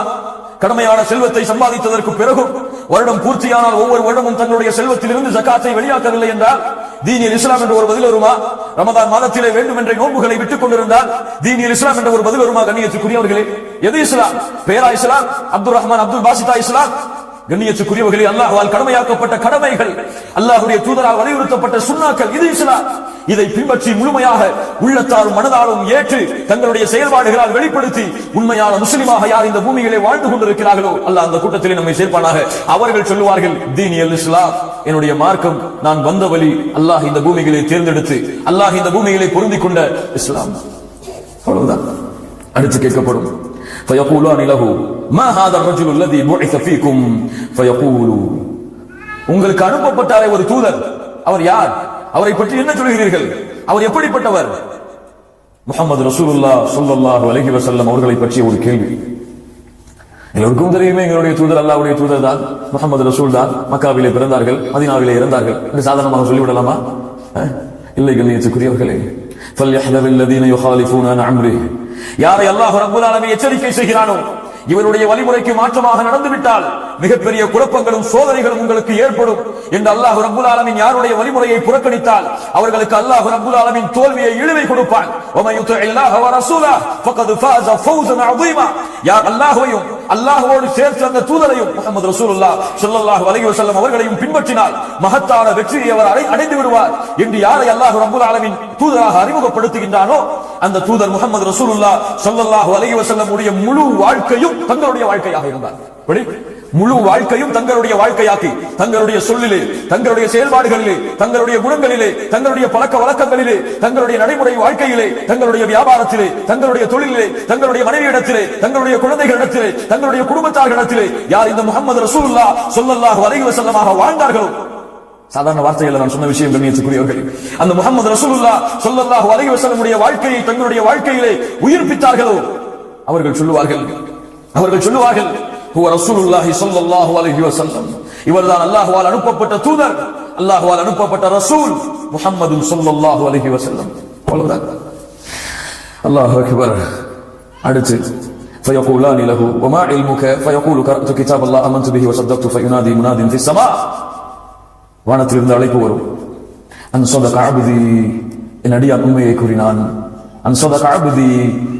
கடமையான செல்வத்தை சம்பாதித்ததற்கு பிறகும் வருடம் பூர்த்தியானால் ஒவ்வொரு வருடமும் தன்னுடைய செல்வத்திலிருந்து ஜகாத்தை வெளியாக்கவில்லை என்றால் தீனில் இஸ்லாம் என்ற ஒரு பதில் வருமா? ரமதான் மாதத்திலே வேண்டும் என்ற நோன்புகளை விட்டுக் கொண்டிருந்தால் தீனில் இஸ்லாம் என்ற ஒரு பதில் வருமா? கண்ணியத்துக்குரியவர்களே, எது இஸ்லாம்? பேரா இஸ்லாம்? அப்துல் ரஹ்மான் அப்துல் பாசிதா இஸ்லாம்? கண்ணியத்துக்குரியவர்களே, அல்லாஹ்வால் கடமையாக்கப்பட்ட கடமைகள், அல்லாஹ்வுடைய தூதரால் வலியுறுத்தப்பட்ட சுன்னாக்கள், இது இஸ்லாம். இதை பின்பற்றி முழுமையாக உள்ளத்தாலும் மனதாலும் ஏற்று தங்களுடைய செயல்பாடுகளால் வெளிப்படுத்தி உண்மையான முஸ்லிமாக யார் இந்த பூமியிலே வாழ்ந்து கொண்டிருக்கிறார்களோ அல்லாஹ் அந்த கூட்டத்திலே நம்மை சேர்ப்பானாக. அவர்கள் சொல்லுவார்கள், தீனியல் இஸ்லாம், என்னுடைய மார்க்கம், நான் வந்த வழி அல்லாஹ் இந்த பூமிகளை தேர்ந்தெடுத்து அல்லாஹ் இந்த பூமிகளை பொருந்திக் கொண்ட இஸ்லாம். அவ்வளவுதான். அடுத்து கேட்கப்படும், فيقولان له ما هذا الرجل الذي بعث فيكم فيقول, உங்களுக்கு அனுப்பப்பட்டாரே ஒரு தூதர், அவர் யார்? அவரை பற்றி என்ன சொல்கிறீர்கள்? அவர் எப்படிப்பட்டவர்? முஹம்மது ரசூலுல்லாஹ் ஸல்லல்லாஹு அலைஹி வஸல்லம் அவர்களை பற்றிய ஒரு கேள்வி. எல்லோருக்கும் தெரியுமே, எங்களுடைய தூதர் அல்லாஹ்வுடைய தூதர் தான், முஹம்மது ரசூல் தான். மக்காவிலே பிறந்தார்கள், மதீனாவிலே இறந்தார்கள் என்று சாதாரணமாக சொல்லிவிடலாமா? இல்லை கண்ணியத்துக்குரியவர்களே. فَلْيَحْذَرِ الَّذِينَ يُخَالِفُونَ عَنْ أَمْرِهِ, யாரை அல்லாஹ் ரப்பல் ஆலமீன் எச்சரிக்கை செய்கிறானோ இவருடைய வழிமுறைக்கு மாற்றமாக நடந்துவிட்டால் மிகப்பெரிய குழப்பங்களும் சோதனைகளும் உங்களுக்கு ஏற்படும் என்று அல்லாஹ் ரப்பல் ஆலமீன் யாருடைய வழிமுறையை புறக்கணித்தால் அவர்களுக்கு அல்லாஹ் ரப்பல் ஆலமீன் தோல்வியை இழிவை கொடுப்பான். وَمَن يُطِعِ اللَّهَ وَرَسُولَهُ فَقَدْ فَازَ فَوْزًا عَظِيمًا. யார் அல்லாஹ்வையும் அல்லாஹ்வோடு சேர்த்து அந்த தூதரையும் முஹம்மது ரசூலுல்லாஹ் ஸல்லல்லாஹு அலைஹி வஸல்லம் அவர்களையும் பின்பற்றினால் மகத்தான வெற்றியை அவர் அடைந்து விடுவார் என்று யாரை அல்லாஹ் ரப்பல் ஆலமீன் தூதராக அறிமுகப்படுத்துகின்றானோ அந்த தூதர் முஹம்மது ரசூலுல்லாஹ் ஸல்லல்லாஹு அலைஹி வஸல்லம் உடைய முழு வாழ்க்கையும் தங்களுடைய வாழ்க்கையாக இருந்தார். முழு வாழ்க்கையும் தங்களுடைய வாழ்க்கையாக்கி தங்களுடைய சொல்லிலே, தங்களுடைய செயல்பாடுகளிலே, தங்களுடைய குணங்களிலே, தங்களுடைய பழக்க வழக்கங்களிலே, தங்களுடைய நடைமுறை வாழ்க்கையிலே, தங்களுடைய வியாபாரத்திலே, தங்களுடைய தொழிலிலே, தங்களுடைய மனைவியிடத்திலே, தங்களுடைய குழந்தைகளிடத்திலே, தங்களுடைய குடும்பத்தார்களிடத்திலே யார் இந்த முஹம்மது ரசூலுல்லாஹ் ஸல்லல்லாஹு அலைஹி வஸல்லமாக வாழ்ந்தார்களோ, சாதாரண வார்த்தைகளை நான் சொன்ன விஷயம் கண்ணியத்துக்குரியவர்கள், அந்த முஹம்மது ரசூலுல்லாஹ் ஸல்லல்லாஹு அலைஹி வஸல்லம் உடைய வாழ்க்கையை தங்களுடைய வாழ்க்கையிலே உயிர்ப்பித்தார்களோ அவர்கள் சொல்லுவார்கள் ஹுவ ரசூலுல்லாஹி ஸல்லல்லாஹு அலைஹி வஸல்லம், இவர்தான் அல்லாஹ்வால் அனுப்பப்பட்ட தூதர், அல்லாஹ்வால் அனுப்பப்பட்ட ரசூல் முஹம்மது ஸல்லல்லாஹு அலைஹி வஸல்லம். அவ்வளவுதான். அல்லாஹ் அக்பர். அடுத்து فيقولان له وما علمك فيقول قرأت كتاب الله آمنت به وصدقت فينادي مناد في السماء. வானத்திலிருந்து அழைப்பு வரும். அன் ஸதக அப்தி, என் அடியான் உண்மையை கூறினான். அன் ஸதக அப்தி,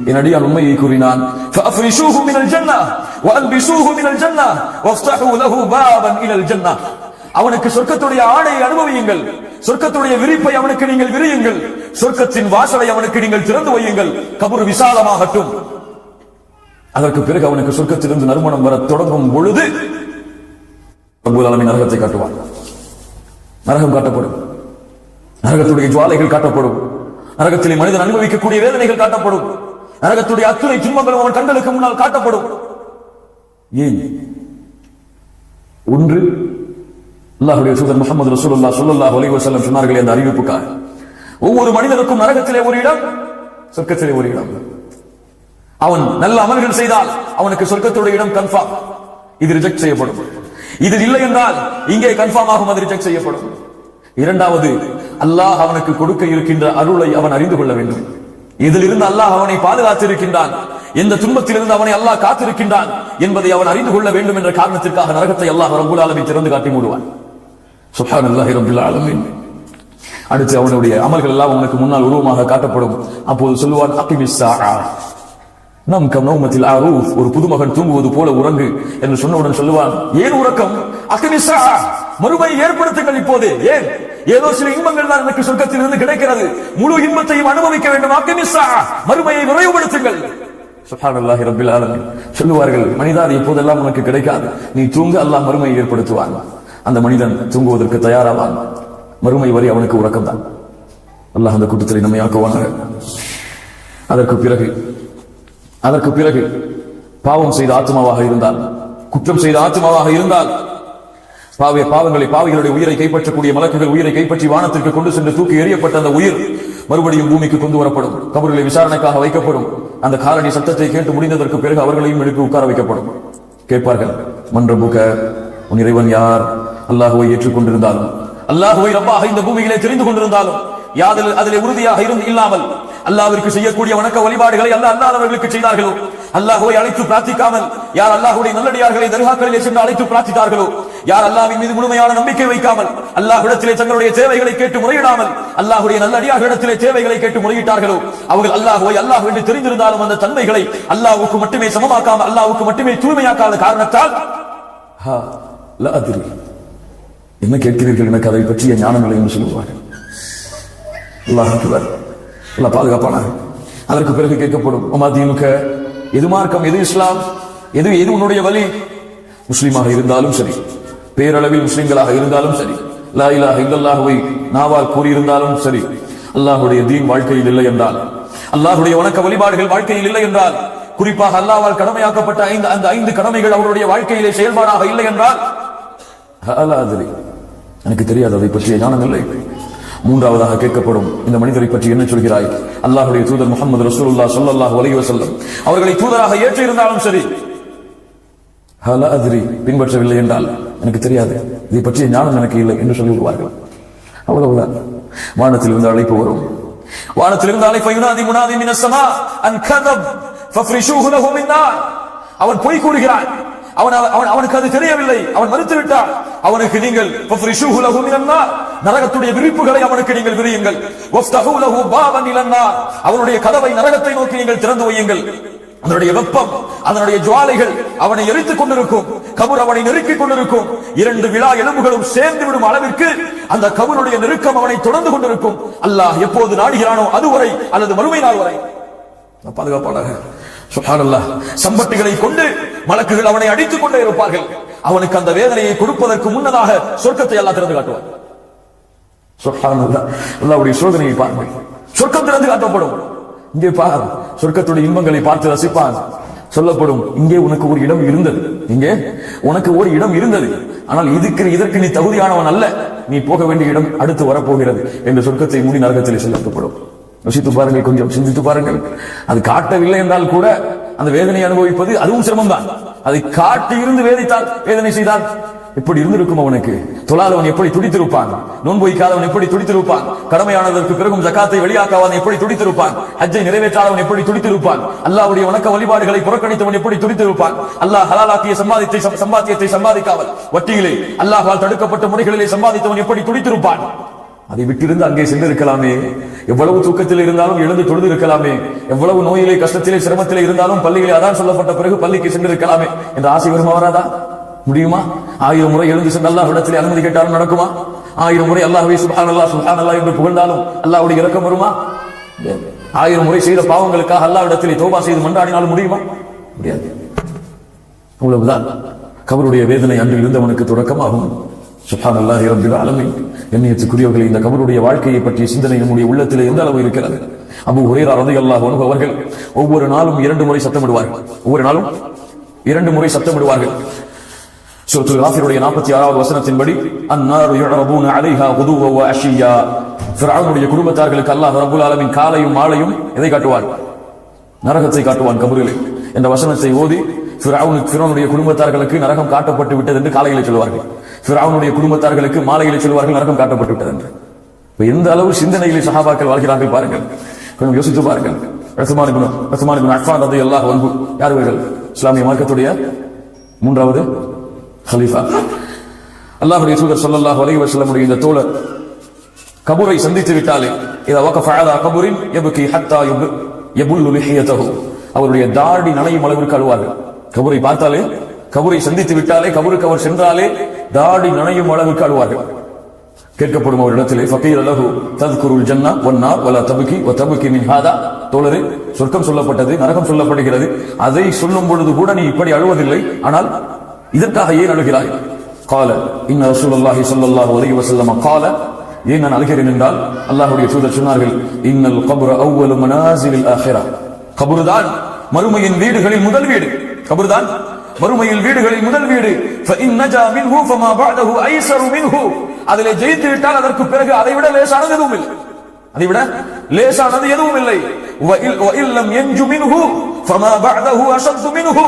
என் அடியான் உண்மையை கூறினான். فافرشوه من الجنة والبسوه من الجنة وافتحوا له بابا الى الجنة. அவனுக்கு சொர்க்கத்துடைய ஆடையை அனுபவியுங்கள், சொர்க்கத்துடைய விரிப்பை அவனுக்கு நீங்கள் விரியுங்கள், சொர்க்கத்தின் வாசலை அவனுக்கு நீங்கள் திறந்து வையுங்கள், கபர் விசாலமாகட்டும். அதற்கு பிறகு அவனுக்கு சொர்க்கத்திலிருந்து நறுமணம் வர தொடங்கும் பொழுது ரப்பல் ஆலமீன் நரகத்தை காட்டுவான். நரகம் காட்டப்படும், நரகத்துடைய ஜுவாலைகள் காட்டப்படும், நரகத்திலே மனிதன் அனுபவிக்கக்கூடிய வேதனைகள் காட்டப்படும், நரகத்துடைய அத்துணை துன்பங்களும் அவன் கண்களுக்கு முன்னால் காட்டப்படும். ஏன்? ஒன்று, அல்லாஹ்வுடைய தூதர் முஹம்மது ரசூலுல்லாஹ் ஸல்லல்லாஹு அலைஹி வஸல்லம் சொன்னார்கள் அந்த அறிவிப்புக்காக, ஒவ்வொரு மனிதனுக்கும் நரகத்திலே ஒரு இடம், சொர்க்கத்திலே ஒரு இடம். அவன் நல்ல அமல்கள் செய்தால் அவனுக்கு சொர்க்கத்துடைய இடம் கன்ஃபார்ம், இது ரிஜெக்ட் செய்யப்படும். இது இல்லை என்றால் இங்கே கன்ஃபார்ம் ஆகும், அது ரிஜெக்ட் செய்யப்படும். இரண்டாவது, அல்லாஹ் அவனுக்கு கொடுக்க இருக்கின்ற அருளை அவன் அறிந்து கொள்ள வேண்டும். இதிலிருந்து அல்லாஹ் அவனை பாதுகாத்திருக்கின்றான், எந்த துன்பத்திலிருந்து அவனை அல்லாஹ் காத்திருக்கின்றான் என்பதை அவன் அறிந்து கொள்ள வேண்டும் என்ற காரணத்திற்காக நரகத்தை அல்லாஹ் ரப்பல் ஆலமீன் திறந்து காட்டி மூடுவான். சுப்ஹானல்லாஹி ரப்பில் ஆலமீன். அடுத்து அவனுடைய அமல்கள் எல்லாம் அவனுக்கு முன்னால் உருவமாக காட்டப்படும். அப்போது சொல்லுவான், அகிமிஸ் ஸாஆ நம் கம் நௌமத்தில் ஆரூஃப், ஒரு புதுமகன் தூங்குவது போல உறங்கு என்று சொன்னவுடன் சொல்லுவான், ஏன் உறக்கம்? அகிமிஸ் ஸாஆ, மறுமையை ஏற்படுத்துங்கள் இப்போதே. ஏன்? ஏதோ சில இன்பங்கள் தான் எனக்கு சொர்க்கத்திலிருந்து கிடைக்கிறது, முழு இன்பத்தையும் அனுபவிக்க வேண்டும். அகிமிஸ் ஸாஆ, மறுமையை விரைவுபடுத்துங்கள். சுப்ஹானல்லாஹி ரப்பில் ஆலமீன். சொல்லுவார்கள், மனிதா அது இப்போதெல்லாம் உனக்கு கிடைக்காது, நீ தூங்க, அல்லாஹ் மறுமையை ஏற்படுத்துவான். அந்த மனிதன் தூங்குவதற்கு தயாராவான். மறுமை வரை அவனுக்கு உறக்கம் தான். அல்லாஹ் அந்த கூட்டத்தை நம்மை ஆக்குவானாக. அதற்கு பிறகு பாவம் செய்த ஆத்மாவாக இருந்தால், குற்றம் செய்த ஆத்மாவாக இருந்தால், பாவிகளுடைய உயிரை கைப்பற்றக்கூடிய மலக்குகள் உயிரை கைப்பற்றி வானத்திற்கு கொண்டு சென்று தூக்கி எறியப்பட்ட அந்த உயிர் மறுபடியும் பூமிக்கு கொண்டு வரப்படும், கபர்களை விசாரணைக்காக வைக்கப்படும். அந்த காலடி சத்தத்தை கேட்டு முடிந்ததற்கு பிறகு அவர்களையும் எழுப்பி உட்கார வைக்கப்படும். கேட்பார்கள், மன் ரப்புக, உன் இறைவன் யார்? அல்லாஹுவை ஏற்றுக்கொண்டிருந்தாலும், அல்லாஹுவை ரப்பாக இந்த பூமியிலே தெரிந்து கொண்டிருந்தாலும், அதிலே உறுதியாக இல்லாமல் அல்லாஹ்விற்கு செய்யக்கூடிய வணக்க வழிபாடுகளை அல்லாதவர்களுக்கு செய்தார்களோ, அல்லாஹ்வை அழைத்து பிரார்த்திக்காமல் யார் அல்லாஹ்வுடைய நல்லடியார்களை தர்காக்களிலே சென்று அழைத்து பிரார்த்தித்தார்களோ, யார் அல்லாஹ்வின் மீது முழுமையான நம்பிக்கை வைக்காமல் அல்லாஹ்விடத்திலே தங்களுடைய தேவைகளை கேட்டு முறையிடாமல் அல்லாஹ்வுடைய நல்லடியார்களிடத்திலே தேவைகளை கேட்டு முறையிட்டார்களோ, அவர்கள் அல்லாஹ்வை அல்லாஹ் என்று தெரிந்திருந்தாலும் அந்த தன்மைகளை அல்லாஹ்வுக்கு மட்டுமே சமமாக்காமல் அல்லாஹ்வுக்கு மட்டுமே தூய்மையாக்காத காரணத்தால் லா அத்ரி, என்ன கேட்கிறீர்கள், எனக்கு அதை பற்றிய ஞானம் இல்லை என்று சொல்லுவார்கள். அல்லாஹ் அக்பர். அல்லாஹ் பாதுகாப்பானாக. அதற்கு பிறகு கேட்கப்படும், உமா தீனுக, எது மார்க்கம், எது இஸ்லாம், எது உன்னுடைய வழி? முஸ்லீமாக இருந்தாலும் சரி, பேரளவில் முஸ்லிம்களாக இருந்தாலும் சரி, லா இலாஹ இல்லல்லாஹுவை நாவால் கூறியிருந்தாலும் சரி, அல்லாஹ்வுடைய தீன் வாழ்க்கையில் இல்லை என்றால், அல்லாஹ்வுடைய வணக்க வழிபாடுகள் வாழ்க்கையில் இல்லை என்றால், குறிப்பாக அல்லாஹ்வால் கடமையாக்கப்பட்ட அந்த 5 கடமைகள் அவருடைய வாழ்க்கையிலே செயல்பாடாக இல்லை என்றால், எனக்கு தெரியாது, அதை பற்றிய ஞானம் இல்லை. மூன்றாவதாக கேட்கப்படும், இந்த மனிதரை பற்றி என்ன சொல்கிறாய்? அல்லாஹ்வுடைய தூதர் முஹம்மது ரசூலுல்லாஹ் ஸல்லல்லாஹு அலைஹி வஸல்லம் அவர்களை தூதராக ஏற்றிருந்தாலும் சரி, ஹலா அத்ரி, பின்பற்றவில்லை என்றால் எனக்கு தெரியாது, இதை பற்றிய ஞானம் எனக்கு இல்லை என்று சொல்லிவிடுவார்கள். அவ்வளவுதான். வானத்திலிருந்து அழைப்பு வரும். வானத்திலிருந்து அழைப்பு, யுனாதி முனாதி மினஸ் ஸமா அன் கதப் ஃபஃப்ரிஷூஹு லஹு மின் நார். அவன் பொய் கூறுகிறான், அவனுக்கு அது தெரியவில்லை, அவன் மறுத்து விட்டான். அவனுக்கு நீங்கள் ஃபஃப்ரிஷூஹு லஹு மினன் நார், நரகத்துடைய விரிப்புகளை அவனுக்கு நீங்கள் விரியுங்கள். வஃப்தஹு லஹு பாபன் இலன் நார், அவனுடைய கதவை நரகத்தை நோக்கி நீங்கள் திறந்து வையுங்கள். அதனுடைய வெப்பம், அதனுடைய ஜுவாலைகள் அவனை எரித்துக் கொண்டிருக்கும், கபர் அவனை நெருக்கிக் கொண்டிருக்கும். 2 விழா எலும்புகளும் சேர்ந்து விடும் அளவிற்கு அந்த கபருடைய நெருக்கம் அவனை தொடர்ந்து கொண்டிருக்கும். அல்லாஹ் எப்போது நாடுகிறானோ அதுவரை, அல்லது மறுமை நாள் வரை. பாதுகாப்பாளர். சுப்ஹானல்லாஹ். சம்பட்டிகளை கொண்டு மலக்குகள் அவனை அடித்துக் கொண்டே இருப்பார்கள். அவனுக்கு அந்த வேதனையை கொடுப்பதற்கு முன்னதாக சொர்க்கத்தை அல்லாஹ் திறந்து காட்டுவார். சுப்ஹானல்லாஹ். அல்லாஹ்வுடைய சோதனையை பாருங்கள், சொர்க்கம் திறந்து காட்டப்படும். இங்கே பார், சொர்க்கத்துடைய இன்பங்களை பார்த்து ரசிப்பான். சொல்லப்படும், இங்கே உனக்கு ஒரு இடம் இருந்தது, இங்கே உனக்கு ஒரு இடம் இருந்தது, ஆனால் இதற்கு நீ தகுதியானவன் அல்ல, நீ போக வேண்டிய இடம் அடுத்து வரப்போகிறது என்று சொர்க்கத்தை மூடி நரகத்திலே செல்லப்படும். யோசித்து பாருங்கள், கொஞ்சம் சிந்தித்து பாருங்கள். அது காட்டவில்லை என்றால் கூட அந்த வேதனை அனுபவிப்பது அதுவும் சிரமம் தான். அதை காட்டி இருந்து வேதனை செய்தால் எப்படி இருந்திருக்கும் அவனுக்கு? தொழாதவன் எப்படி துடித்திருப்பான்? நோன்பு வைக்காதவன் எப்படி துடித்திருப்பான்? கடமையானதற்கு பிறகும் ஜகாத்தை வெளியாக்காதவன் எப்படி துடித்திருப்பான்? ஹஜ்ஜை நிறைவேற்றாதவன் எப்படி துடித்திருப்பான்? அல்லாஹ்வுடைய வணக்க வழிபாடுகளை புறக்கணித்தவன் எப்படி துடித்திருப்பான்? அல்லாஹ் ஹலாலாக்கிய சம்பாத்தியத்தை சம்பாதிக்காமல் வட்டியிலே அல்லாஹ்வால் தடுக்கப்பட்ட முறைகளிலே சம்பாதித்தவன் எப்படி துடித்திருப்பான்? அதை விட்டிருந்து அங்கே சென்றிருக்கலாமே. எவ்வளவு தூக்கத்தில் இருந்தாலும் எழுந்து தொழுது இருக்கலாமே. எவ்வளவு நோயிலே கஷ்டத்திலே சிரமத்திலே இருந்தாலும் பள்ளியிலே அதான் சொல்லப்பட்ட பிறகு பள்ளிக்கு சென்றிருக்கலாமே என்ற ஆசை வருமா வராதா? முடியுமா? 1000 முறை எழுந்து சென்று அல்லாஹ் இடத்திலே அனுமதி கேட்டாலும் நடக்குமா? 1000 முறை அல்லாஹ்வை சுப்ஹானல்லாஹ் சுப்ஹானல்லாஹ் என்று புகழ்ந்தாலும் அல்லாஹ்வுடைய இரக்கம் வருமா? 1000 முறை செய்த பாவங்களுக்காக அல்லாஹ் இடத்திலே தௌபா செய்து மன்றாடினாலும் முடியுமா? முடியாது. அவ்வளவுதான். கபருடைய வேதனை அன்று இருந்தவனுக்கு தொடக்கமாகும். சுப்ஹானல்லாஹி ரப்பில் ஆலமீன். கண்ணியத்துக்குரியவர்களே, இந்த கபருடைய வாழ்க்கையை பற்றிய சிந்தனை நம்முடைய உள்ளத்திலே எந்த அளவு இருக்கிறது? அபூ ஹுரைரா ரலியல்லாஹு அன்ஹு அவர்கள் ஒவ்வொரு நாளும் 2 முறை சத்தமிடுவார்கள். ஒவ்வொரு நாளும் 2 முறை சத்தமிடுவார்கள். சூரத்துல் காஃபிருடைய 46வது வசனத்தின்படி அன்னாரு யுஅரபூன அலைஹா குதுவ வ அஷியா. ஃபிரௌனுடைய குடும்பத்தார்களுக்கு அல்லாஹ் ரப்பல் ஆலமீன் காலையும் மாலையும் எதை காட்டுவான்? நரகத்தை காட்டுவான் கபரிலே என்ற வசனத்தை ஓதி ஃபிரௌனுடைய குடும்பத்தார்களுக்கு நரகம் காட்டப்பட்டு விட்டது என்று காலையிலே சொல்வார்கள். ஃபிரௌனுடைய குடும்பத்தார்களுக்கு மாலையிலே சொல்வார்கள் நரகம் காட்டப்பட்டு விட்டது என்று. எந்த அளவு சிந்தனையிலே சஹாபாக்கள் வாழ்கிறார்கள் பாருங்கள். கொஞ்சம் யோசித்து பாருங்கள். உஸ்மான் இப்னு அஃபான் ரலியல்லாஹு அன்ஹு யார் இவர்கள்? இஸ்லாமிய மார்க்கத்துடைய 3வது ஹலீஃபா. அல்லாஹ்வுடைய தூதர் ஸல்லல்லாஹு அலைஹி வஸல்லம் உடைய இந்த தோழர் கபரை சந்தித்து விட்டாலே இதா வகஃப அலா கபரின் யப்கி ஹத்தா யபுல்லு லிஹியதஹு, அவருடைய தாடி நனையும் அளவிற்கு அழுவார்கள். கபரை பார்த்தாலே, கபரை சந்தித்து விட்டாலே, கபருக்கு அவர் சென்றாலே தாடி நனையும் அளவிற்கு அழுவார்கள். கேட்கப்படும் அவரிடத்திலே ஃபகீர லஹு தذ்குருல் ஜன்னா வன்னார் வலா தப்கி வ தப்கி மின் ஹாதா. தோழரே, சொர்க்கம் சொல்லப்பட்டது, நரகம் சொல்லப்படுகிறது, அதை சொல்லும் பொழுது கூட நீ இப்படி அழுவதில்லை, ஆனால் இதற்காக ஏன் அழுகிறாய்? கால இன்ன ரசூலுல்லாஹி ஸல்லல்லாஹு அலைஹி வஸல்லம் கால, ஏன் நான் அழுகிறேன் என்றால் அல்லாஹ்வுடைய தூதர் சொன்னார்கள், இன்னல் கப்ர அவ்வலு மனாசிலில் ஆখিরা. கபர்தான் மறுமையின் வீடுகளில் முதல் வீடு. கபர்தான் மறுமையில் வீடுகளில் முதல் வீடு. ஃபஇன் நஜா மின்ஹு ஃபமா பஅதஹு ஐஸரு மின்ஹு. அதிலே ஜெயித்து விட்டால் அதற்கு பிறகு அதைவிட லேசானது எதுவும் இல்லை. அதைவிட லேசானது எதுவும் இல்லை. வ இல்லம் யன்ஜு மின்ஹு ஃபமா பஅதஹு அஷத்து மின்ஹு.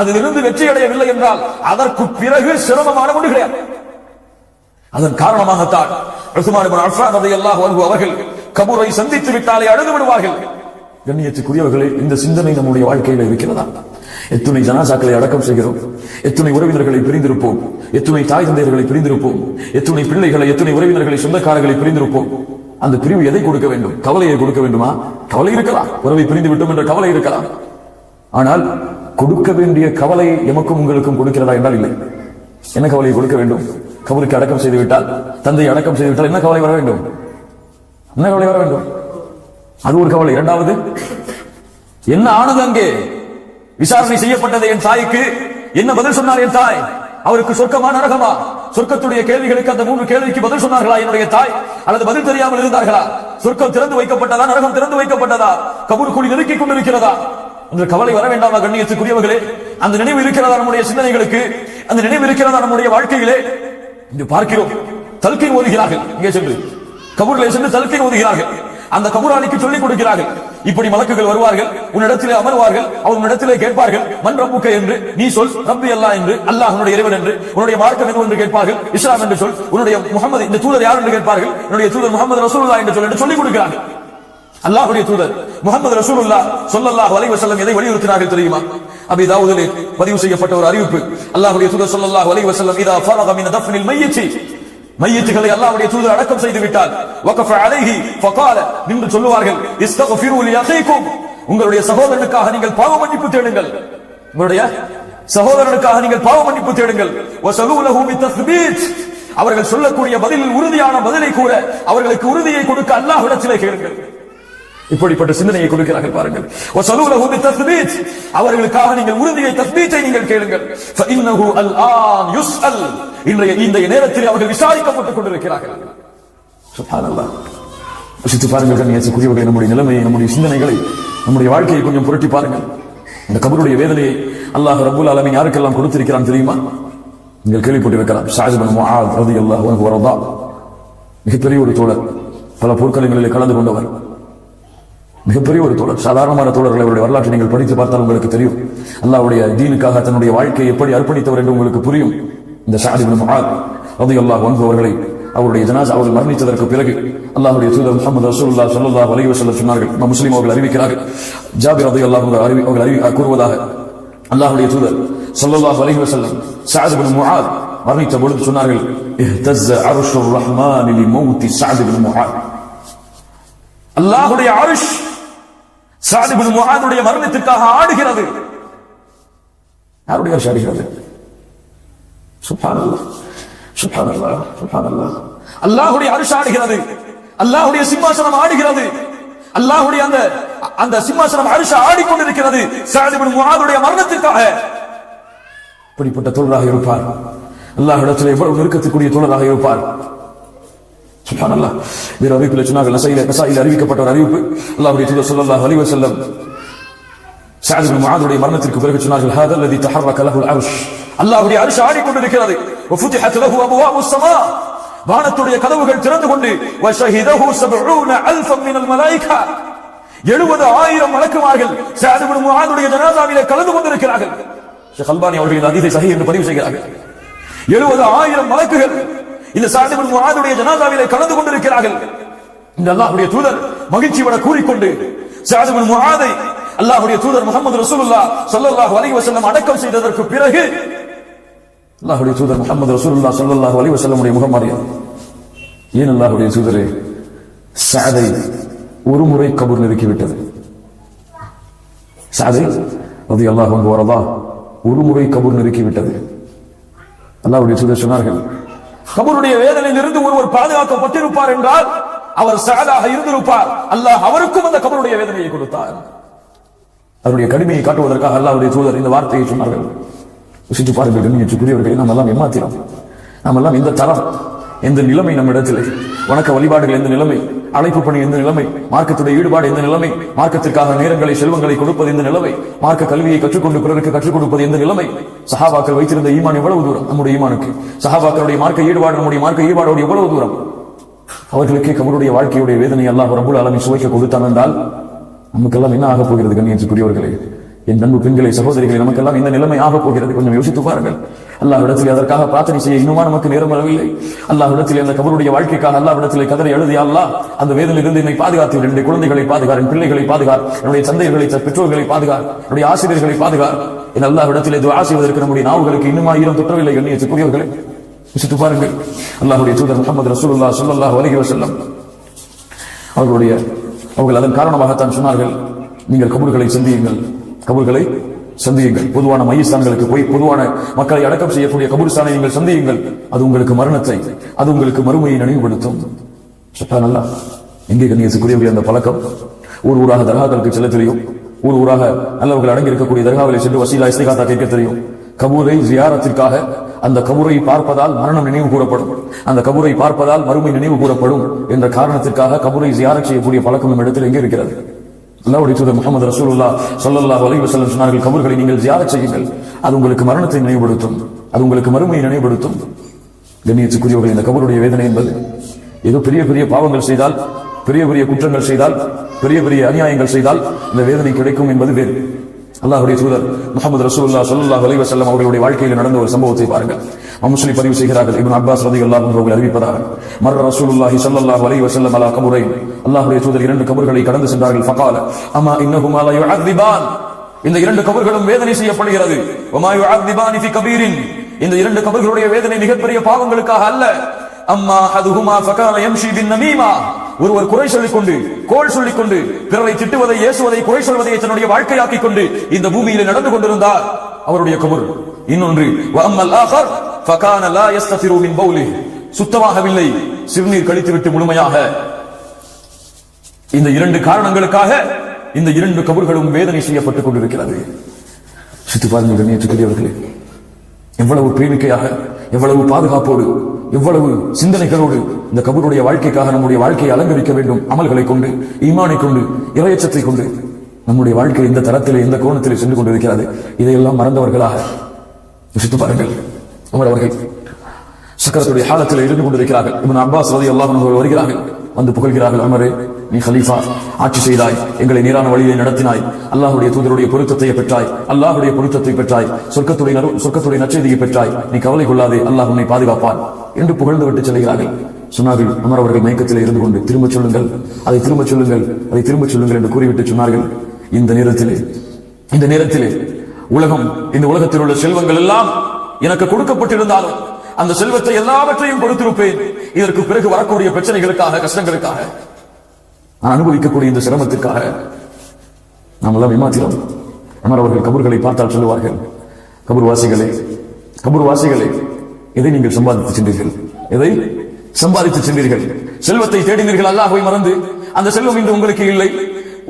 அதிலிருந்து வெற்றி அடையவில்லை என்றால் அதற்கு பிறகு சிரமமான ஒன்று கிடையாது. அதன் காரணமாகத்தான் உஸ்மான் இப்னு அஃபான் ரலியல்லாஹு அன்ஹு அவர்கள் கபரை சந்தித்து விட்டாலே அழுது விடுவார்கள். கண்ணியத்துக்குரியவர்களே, இந்த சிந்தனை நம்முடைய வாழ்க்கையில் இருக்கிறதா? எத்துணை ஜனாசாக்களை அடக்கம் செய்கிறோம், எத்துணை உறவினர்களை பிரிந்திருப்போம், எத்துணை தாய் தந்தையர்களை பிரிந்திருப்போம், எத்துணை பிள்ளைகளை, எத்துணை உறவினர்களை, சொந்தக்காரர்களை பிரிந்திருப்போம். அந்த பிரிவு எதை கொடுக்க வேண்டும்? கவலையை கொடுக்க வேண்டுமா? கவலை இருக்கலாம், உறவை பிரிந்து விட்டோம் என்ற கவலை இருக்கலாம். ஆனால் கொடுக்க வேண்டிய கவலை எமக்கும் உங்களுக்கும் கொடுக்கிறதா என்றால் இல்லை. என்ன கவலையை கொடுக்க வேண்டும்? கபருக்கு அடக்கம் செய்து விட்டால், தந்தை அடக்கம் செய்து விட்டால் என்ன கவலை வர வேண்டும்? என்ன கவலை வர வேண்டும்? அது ஒரு கவலை. இரண்டாவது, என்ன ஆனது அங்கே? விசாரணை செய்யப்பட்டது என் தாய்க்கு என்ன பதில் சொன்னார் என் தாய்? அவருக்கு சொர்க்கமா நரகமா? சொர்க்கத்துடைய கேள்விகளுக்கு அந்த 3 கேள்விக்கு பதில் சொன்னார்களா என்னுடைய தாய்? அல்லது பதில் தெரியாமல் இருந்தார்களா? சொர்க்கம் திறந்து வைக்கப்பட்டதா? நரகம் திறந்து வைக்கப்பட்டதா? கபருக்குழி நெருக்கிக் கொண்டிருக்கிறதா என்ற கவலை வர வேண்டாமா? கண்ணியத்துக்குரியவர்களே, அந்த நினைவு இருக்கிறதா நம்முடைய சிந்தனைகளுக்கு? அந்த நினைவு இருக்கிறதா நம்முடைய வாழ்க்கையிலே? இன்று பார்க்கிறோம், தல்கீன் ஓதுகிறார்கள். இங்கே சென்று கபூரிலே சென்று தல்கீன் ஓதுகிறார்கள். அந்த கபூராளிக்கு சொல்லிக் கொடுக்கிறார்கள். இப்படி மலக்குகள் வருவார்கள், உன்னிடத்திலே அமர்வார்கள், அவர் உன்னிடத்திலே கேட்பார்கள், மன் ரப்புக்க என்று நீ சொல், ரப்பி அல்லாஹ் என்று, அல்லாஹ் உன்னுடைய இறைவன் என்று, உன்னுடைய மார்க்கம் எது என்று கேட்பார்கள், இஸ்லாம் என்று சொல், உன்னுடைய முஹம்மது இந்த தூதர் யார் என்று கேட்பார்கள், என்னுடைய தூதர் முஹம்மது ரசூலுல்லாஹ் என்று சொல் என்று சொல்லிக் கொடுக்கிறார்கள். அல்லாஹ்வுடைய தூதர் முஹம்மது ரசூலுல்லாஹ் ஸல்லல்லாஹு அலைஹி வஸல்லம் எதை வலியுறுத்தினார்கள் தெரியுமா? அபீ தாவூதிலே பதிவு செய்யப்பட்ட ஒரு அறிவிப்பு. அல்லாஹ்வுடைய தூதர் ஸல்லல்லாஹு அலைஹி வஸல்லம் இதா ஃபரக மின் தஃப்னில் மய்யித், மையத்துகளை அல்லாஹ்வுடைய தூதர் அடக்கம் செய்து விட்டால் வகஃப அலைஹி ஃபகால, நின்று சொல்லுவார்கள், இஸ்தக்ஃபிரு லி அஹீக்கும், உங்களுடைய சகோதரனுக்காக நீங்கள் பாவ மன்னிப்பு தேடுங்கள், உங்களுடைய சகோதரனுக்காக நீங்கள் பாவ மன்னிப்பு தேடுங்கள். வஸலூ லஹு பித்தஸ்பீத், அவர்கள் சொல்லக்கூடிய பதிலில் உறுதியான பதிலை கூற அவர்களுக்கு உறுதியை கொடுக்க அல்லாஹ்விடத்திலே கேளுங்கள். இப்படிப்பட்ட சிந்தனையை கொடுக்கிறார்கள் பாருங்கள். வஸலூ லஹு பித்தஸ்பீத், அவர்களுக்காக நீங்கள் உறுதியை, தஸ்பீத்தை நீங்கள் கேளுங்கள். ஃபஇன்னஹு அல்ஆன் யுஸ்அல், இந்த நேரத்தில் அவர்கள் விசாரிக்கப்பட்டுக் கொண்டிருக்கிறார்கள். சுப்ஹானல்லாஹ். யோசித்து பாருங்கள் கண்ணியத்துக்குரியவர்களே, நம்முடைய நிலைமையை, நம்முடைய சிந்தனைகளை, நம்முடைய வாழ்க்கையை கொஞ்சம் புரட்டி பாருங்கள். இந்த கபருடைய வேதனையை அல்லாஹ் ரப்பல் ஆலமீன் யாருக்கெல்லாம் கொடுத்திருக்கிறான் தெரியுமா? நீங்கள் கேள்விப்பட்டிருக்கலாம். ஸஅத் இப்னு முஆத் ரலியல்லாஹு அன்ஹு வரதா, மிகப்பெரிய ஒரு தோழர், பல போர்க்களங்களிலே கலந்து கொண்டவர், மிகப்பெரிய ஒரு தோழர். சாதாரணமான தோழர்களை அவருடைய வரலாற்றை நீங்கள் படித்து பார்த்தால் உங்களுக்கு தெரியும். அல்லாஹ்வுடைய தீனுக்காக தன்னுடைய வாழ்க்கையை எப்படி அர்ப்பணித்தவர் என்று உங்களுக்கு புரியும். இந்த ஸஅத் இப்னு முஆத் ரலியல்லாஹு அன்ஹு அவர்களை அவருடைய ஜனாஸா அவர்கள் மரணித்ததற்கு பிறகு அல்லாஹ்வுடைய தூதர் முஹம்மது ரசூலுல்லாஹ் ஸல்லல்லாஹு அலைஹி வஸல்லம் சொன்னார்கள், முஸ்லிம் அவர்கள் அறிவிக்கிறார்கள், ஜாபிர் ரலியல்லாஹு அன்ஹு அவர்கள் கூறுவதாக, அல்லாஹ்வுடைய தூதர் ஸல்லல்லாஹு அலைஹி வஸல்லம் ஸஅத் இப்னு முஆத் மரணித்த பொழுது சொன்னார்கள், இஹ்தஸ்ஸ அர்ஷுர் ரஹ்மான் லிமௌத்தி ஸஅத் இப்னு முஆத். அல்லாஹ்வுடைய அர்ஷ் ஸஅத் இப்னு முஆதுடைய மரணத்திற்காக ஆடுகிறது. யாருடைய அர்ஷ் ஆடுகிறது? சுப்ஹானல்லாஹ், சுப்ஹானல்லாஹ், சுப்ஹானல்லாஹ். அல்லாஹ்வுடைய அர்ஷ் ஆடுகிறது, அல்லாஹ்வுடைய சிம்மாசனம் ஆடுகிறது, அல்லாஹ்வுடைய அந்த சிம்மாசனம் அர்ஷ் ஆடிக்கொண்டிருக்கிறது ஸஅத் இப்னு முஆதுடைய மரணத்திற்காக. இப்படிப்பட்ட தோழராக இருப்பார், அல்லாஹ்விடத்தில் எவ்வளவு நெருக்கத்துக்குரிய தோழராக இருப்பார். சுப்ஹானல்லாஹ். வேறு அறிவிப்பில் சொன்னார்கள், நஸாயில அறிவிக்கப்பட்ட ஒரு அறிவிப்பு, அல்லாஹ்வுடைய தூதர் ஸல்லல்லாஹு அலைஹி வஸல்லம் ஸஅத் இப்னு முஆதுடைய மரணத்திற்கு பிறகு சொன்னார்கள், ஹாதா அல்லதி தஹர்ரக லஹுல் அர்ஷ். அல்லாஹ்வுடைய அர்ஷ் ஆடிக்கொண்டிருக்கிறது. வஃபுதிஹத் லஹு அப்வாபுஸ் ஸமா, வானத்துடைய கதவுகள் திறந்து கொண்டு, வஷஹிதஹு 70000 மினல் மலாயிகா, 70000 மலக்குமார்கள் ஸஅத் இப்னு முஆதுடைய ஜனாஸாவிலே கலந்து கொண்டிருக்கிறார்கள். ஷேக் அல்பானி அவர்கள் இந்த ஹதீஸை சஹீஹ் என்று பதிவு செய்கிறார்கள். 70000 மலக்குகள் இந்த ஸஅத் இப்னு முஆதுடைய ஜனாஸாவிலே கலந்து கொண்டிருக்கிறார்கள். இந்த அல்லாஹ்வுடைய தூதர் மகிழ்ச்சியோட கூறிக்கொண்டு ஸஅத் இப்னு முஆதை அல்லாஹ்வுடைய தூதர் முஹம்மது ரசூலுல்லாஹ் ஸல்லல்லாஹு அலைஹி வஸல்லம் அடக்கம் செய்ததற்கு பிறகு அல்லாஹ்வுடைய தூதர் முஹம்மது ரசூலுல்லாஹ் ஸல்லல்லாஹு அலைஹி வஸல்லம் உடைய முகம் மாறியது. ஏன் அல்லாஹ்வுடைய தூதரே ஸஅதை ஒரு முறை கபர் நெருக்கிவிட்டது. ஸஅதை ரலியல்லாஹு அன்ஹு வரதா ஒரு முறை கபர் நெருக்கிவிட்டது. அல்லாஹ்வுடைய தூதர் சொன்னார்கள், கபருடைய வேதனையில் இருந்து ஒருவர் பாதுகாக்கப்பட்டிருப்பார் என்றால் அவர் ஸஅதாக இருந்திருப்பார். அல்லாஹ் அவருக்கும் அந்த கபருடைய வேதனையை கொடுத்தார். அவருடைய கடுமையை காட்டுவதற்காக அல்லாஹ்வுடைய தூதர் இந்த வார்த்தையை சொன்னார்கள். யோசித்து பாருங்கள் கண்ணியத்துக்குரியவர்களே, நாம் எல்லாம் ஏமாத்திரம், நாம் எல்லாம் இந்த தரம், எந்த நிலைமை நம்மிடத்தில், வணக்க வழிபாடுகள் எந்த நிலைமை, அழைப்பு பணி எந்த நிலைமை, மார்க்கத்துடைய ஈடுபாடு எந்த நிலைமை, மார்க்கத்திற்காக நேரங்களை செல்வங்களை கொடுப்பது எந்த நிலைமை, மார்க்க கல்வியை கற்றுக்கொண்டு பிறருக்கு கற்றுக் கொடுப்பது எந்த நிலைமை, சஹாபாக்கள் வைத்திருந்த ஈமான் எவ்வளவு தூரம் நம்முடைய ஈமானுக்கு, சஹாபாக்களுடைய மார்க்க ஈடுபாடு நம்முடைய மார்க்க ஈடுபாடோடு எவ்வளவு தூரம். அவர்களுக்கே கபருடைய வாழ்க்கையுடைய வேதனை அல்லாஹ் ரப்பல் ஆலமீன் சுவைக்க கொடுத்தான் என்றால் நமக்கெல்லாம் என்ன ஆகப் போகிறது கண்ணியத்துக்குரியவர்களே, என் அன்பு பெண்களை சகோதரிகளை, நமக்கெல்லாம் இந்த நிலைமை ஆகப் போகிறது. கொஞ்சம் யோசித்து பாருங்கள். அல்லாஹ்விடத்தில் அதற்காக பிரார்த்தனை செய்ய இன்னுமா நமக்கு நேரம் வரவில்லை. அல்லாஹ்விடத்தில் அந்த கபருடைய வாழ்க்கைக்காக அல்லாஹ்விடத்தில் கதரை எழுதி, அல்லாஹ் அந்த வேதனையிலிருந்து என்னை பாதுகாத்து, என்னுடைய குழந்தைகளை பாதுகார், என் பிள்ளைகளை பாதுகார், என்னுடைய தந்தைகளை பெற்றோர்களை பாதுகார், என்னுடைய ஆசிரியர்களை பாதுகார். என் அல்லாஹ்விடத்தில் துஆ செய்வதற்கு நம்முடைய நாவுகளுக்கு இன்னும் 1000 தொற்றவில்லை கண்ணியத்துக்குரியவர்களே. யோசித்து பாருங்கள். அல்லாஹ்வுடைய தூதர் முஹம்மது ரசூலுல்லாஹ் ஸல்லல்லாஹு அலைஹி வஸல்லம் அவர்கள் அதன் காரணமாகத்தான் சொன்னார்கள், நீங்கள் கபர்களை சந்தியுங்கள், கபர்களை சந்தியுங்கள். பொதுவான மையஸ்தான்களுக்கு போய் பொதுவான மக்களை அடக்கம் செய்யக்கூடிய கபூர்ஸ்தானை நீங்கள் சந்தியுங்கள். அது உங்களுக்கு மரணத்தை, அது உங்களுக்கு மறுமையை நினைவுபடுத்தும். சுப்ஹானல்லாஹ். எங்கே கண்ணியத்துக்குரியவர்கள் அந்த பழக்கம்? ஊர் ஊராக தர்காக்களுக்கு செல்ல தெரியும், ஊர் ஊராக நல்லவர்கள் அடங்கி இருக்கக்கூடிய தர்காவிலே சென்று வசீலா இஸ்திகாத்தா கேட்க தெரியும். கபூரை ஜியாரத்திற்காக, அந்த கபூரை பார்ப்பதால் மரணம் நினைவு கூறப்படும், அந்த கபூரை பார்ப்பதால் மறுமை நினைவு கூறப்படும் என்ற காரணத்திற்காக கபூரை ஜியாரத் செய்யக்கூடிய பழக்கம் நம் இடத்தில் எங்கே இருக்கிறது? அல்லாஹ்வுடைய தூதர் முஹம்மது ரசூலுல்லாஹ் ஸல்லல்லாஹு அலைஹி வஸல்லம் சொன்னார்கள், கபர்களை நீங்கள் ஜியாரத் செய்யுங்கள், அது உங்களுக்கு மரணத்தை நினைவுபடுத்தும், அது உங்களுக்கு மறுமையை நினைவுபடுத்தும். கண்ணியத்துக்குரியவர்கள், இந்த கபருடைய வேதனை என்பது ஏதோ பெரிய பெரிய பாவங்கள் செய்தால், பெரிய பெரிய குற்றங்கள் செய்தால், பெரிய பெரிய அநியாயங்கள் செய்தால் இந்த வேதனை கிடைக்கும் என்பது வேறு. அல்லாஹ்வுடைய தூதர் முஹம்மது ரசூலுல்லாஹ் ஸல்லல்லாஹு அலைஹி வஸல்லம் அவர்களுடைய வாழ்க்கையில் நடந்த ஒரு சம்பவத்தை பாருங்கள். முஸ்லிம் பதிவு செய்கிறார்கள், இப்னு அப்பாஸ் ரலியல்லாஹு அன்ஹு அவர்கள் அறிவிப்பதாக, மர்ர ரசூலுல்லாஹி ஸல்லல்லாஹு அலைஹி வஸல்லம் அலா கபரைன், அல்லாஹ்வுடைய தூதர் 2 கபர்களை கடந்து சென்றார்கள். ஃபகால அமா இன்னஹுமா லா யுஅذிபான், இந்த 2 கபர்களும் வேதனை செய்யப்படுகிறது. வமா யுஅذிபானி ஃபி கபீரின், இந்த 2 கபர்களுடைய வேதனை மிகப்பெரிய பாவங்களுக்காக அல்ல. அம்மா அஹதுஹுமா ஃபகான யம்ஷி பின் நமீமா, ஒருவர் குறை சொல்லிக் கொண்டு, கோல் சொல்லிக் கொண்டு, பிறரை திட்டுவதை, ஏசுவதை, குறை சொல்வதை தன்னுடைய வாழ்க்கையாக்கிக் கொண்டு இந்த பூமியில் நடந்து கொண்டிருந்தார், அவருடைய கபர். இன்னொன்று வஅம்மல் ஆகர் ஃபகான லா யஸ்தஃபிரு மின் பௌலிஹி, சுத்தமாகவில்லை, சிறுநீர் கழித்துவிட்டு முழுமையாக. இந்த 2 காரணங்களுக்காக இந்த 2 கபர்களும் வேதனை செய்யப்பட்டுக் கொண்டிருக்கிறது. சித்து பாருங்கள் கண்ணியத்துக்குரியவர்களே, எவ்வளவு பேணிக்கையாக, எவ்வளவு பாதுகாப்போடு, எவ்வளவு சிந்தனைகளோடு இந்த கபருடைய வாழ்க்கைக்காக நம்முடைய வாழ்க்கையை அலங்கரிக்க வேண்டும். அமல்களை கொண்டு, ஈமானை கொண்டு, இறையச்சத்தை கொண்டு நம்முடைய வாழ்க்கை இந்த தரத்திலே, இந்த கோணத்திலே சென்று கொண்டிருக்கிறது. இதையெல்லாம் மறந்தவர்களாக யோசித்து பாருங்கள். உமர் அவர்கள் சக்கரத்துடைய ஹாலத்தில் இருந்து கொண்டிருக்கிறார்கள். இப்னு அப்பாஸ் ரலியல்லாஹு அன்ஹு வருகிறார்கள், வந்து புகழ்கிறார்கள், உமரே நீ ஹலீஃபா, ஆட்சி செய்தாய், எங்களை நேரான வழியை நடத்தினாய், அல்லாஹுடைய தூதருடைய பொருத்தத்தை பெற்றாய், அல்லாஹுடைய பொருத்தத்தை பெற்றாய், சொர்க்கத்துடைய நற்செய்தியை பெற்றாய், நீ கவலை கொள்ளாதே, அல்லாஹ் உன்னை பாதுகாப்பான் என்று புகழ்ந்து விட்டு செல்கிறார்கள். சொன்னார்கள், உமர் அவர்கள் மயக்கத்தில் இருந்து கொண்டு திரும்பச் சொல்லுங்கள், அதை திரும்பச் சொல்லுங்கள், அதை திரும்பச் சொல்லுங்கள் என்று கூறிவிட்டு சொன்னார்கள், இந்த நேரத்திலே இந்த உலகத்தில் உள்ள செல்வங்கள் எல்லாம் எனக்கு கொடுக்கப்பட்டிருந்தாலும் அந்த செல்வத்தை எல்லாவற்றையும் கொடுத்திருப்பேன். இதற்கு பிறகு வரக்கூடிய பிரச்சனைகளுக்காக, கஷ்டங்களுக்காக, நான் அனுபவிக்கக்கூடிய இந்த சிரமத்திற்காக நாம் எல்லாம் ஏமாத்தினோம். அமர் அவர்கள் கபர்களை பார்த்தால் சொல்லுவார்கள், கபர்வாசிகளே, எதை நீங்கள் சம்பாதித்து சென்றீர்கள்? எதை சம்பாதித்து சென்றீர்கள்? செல்வத்தை தேடினீர்கள், அல்லாஹ்வை மறந்து. அந்த செல்வம் இன்று உங்களுக்கு இல்லை.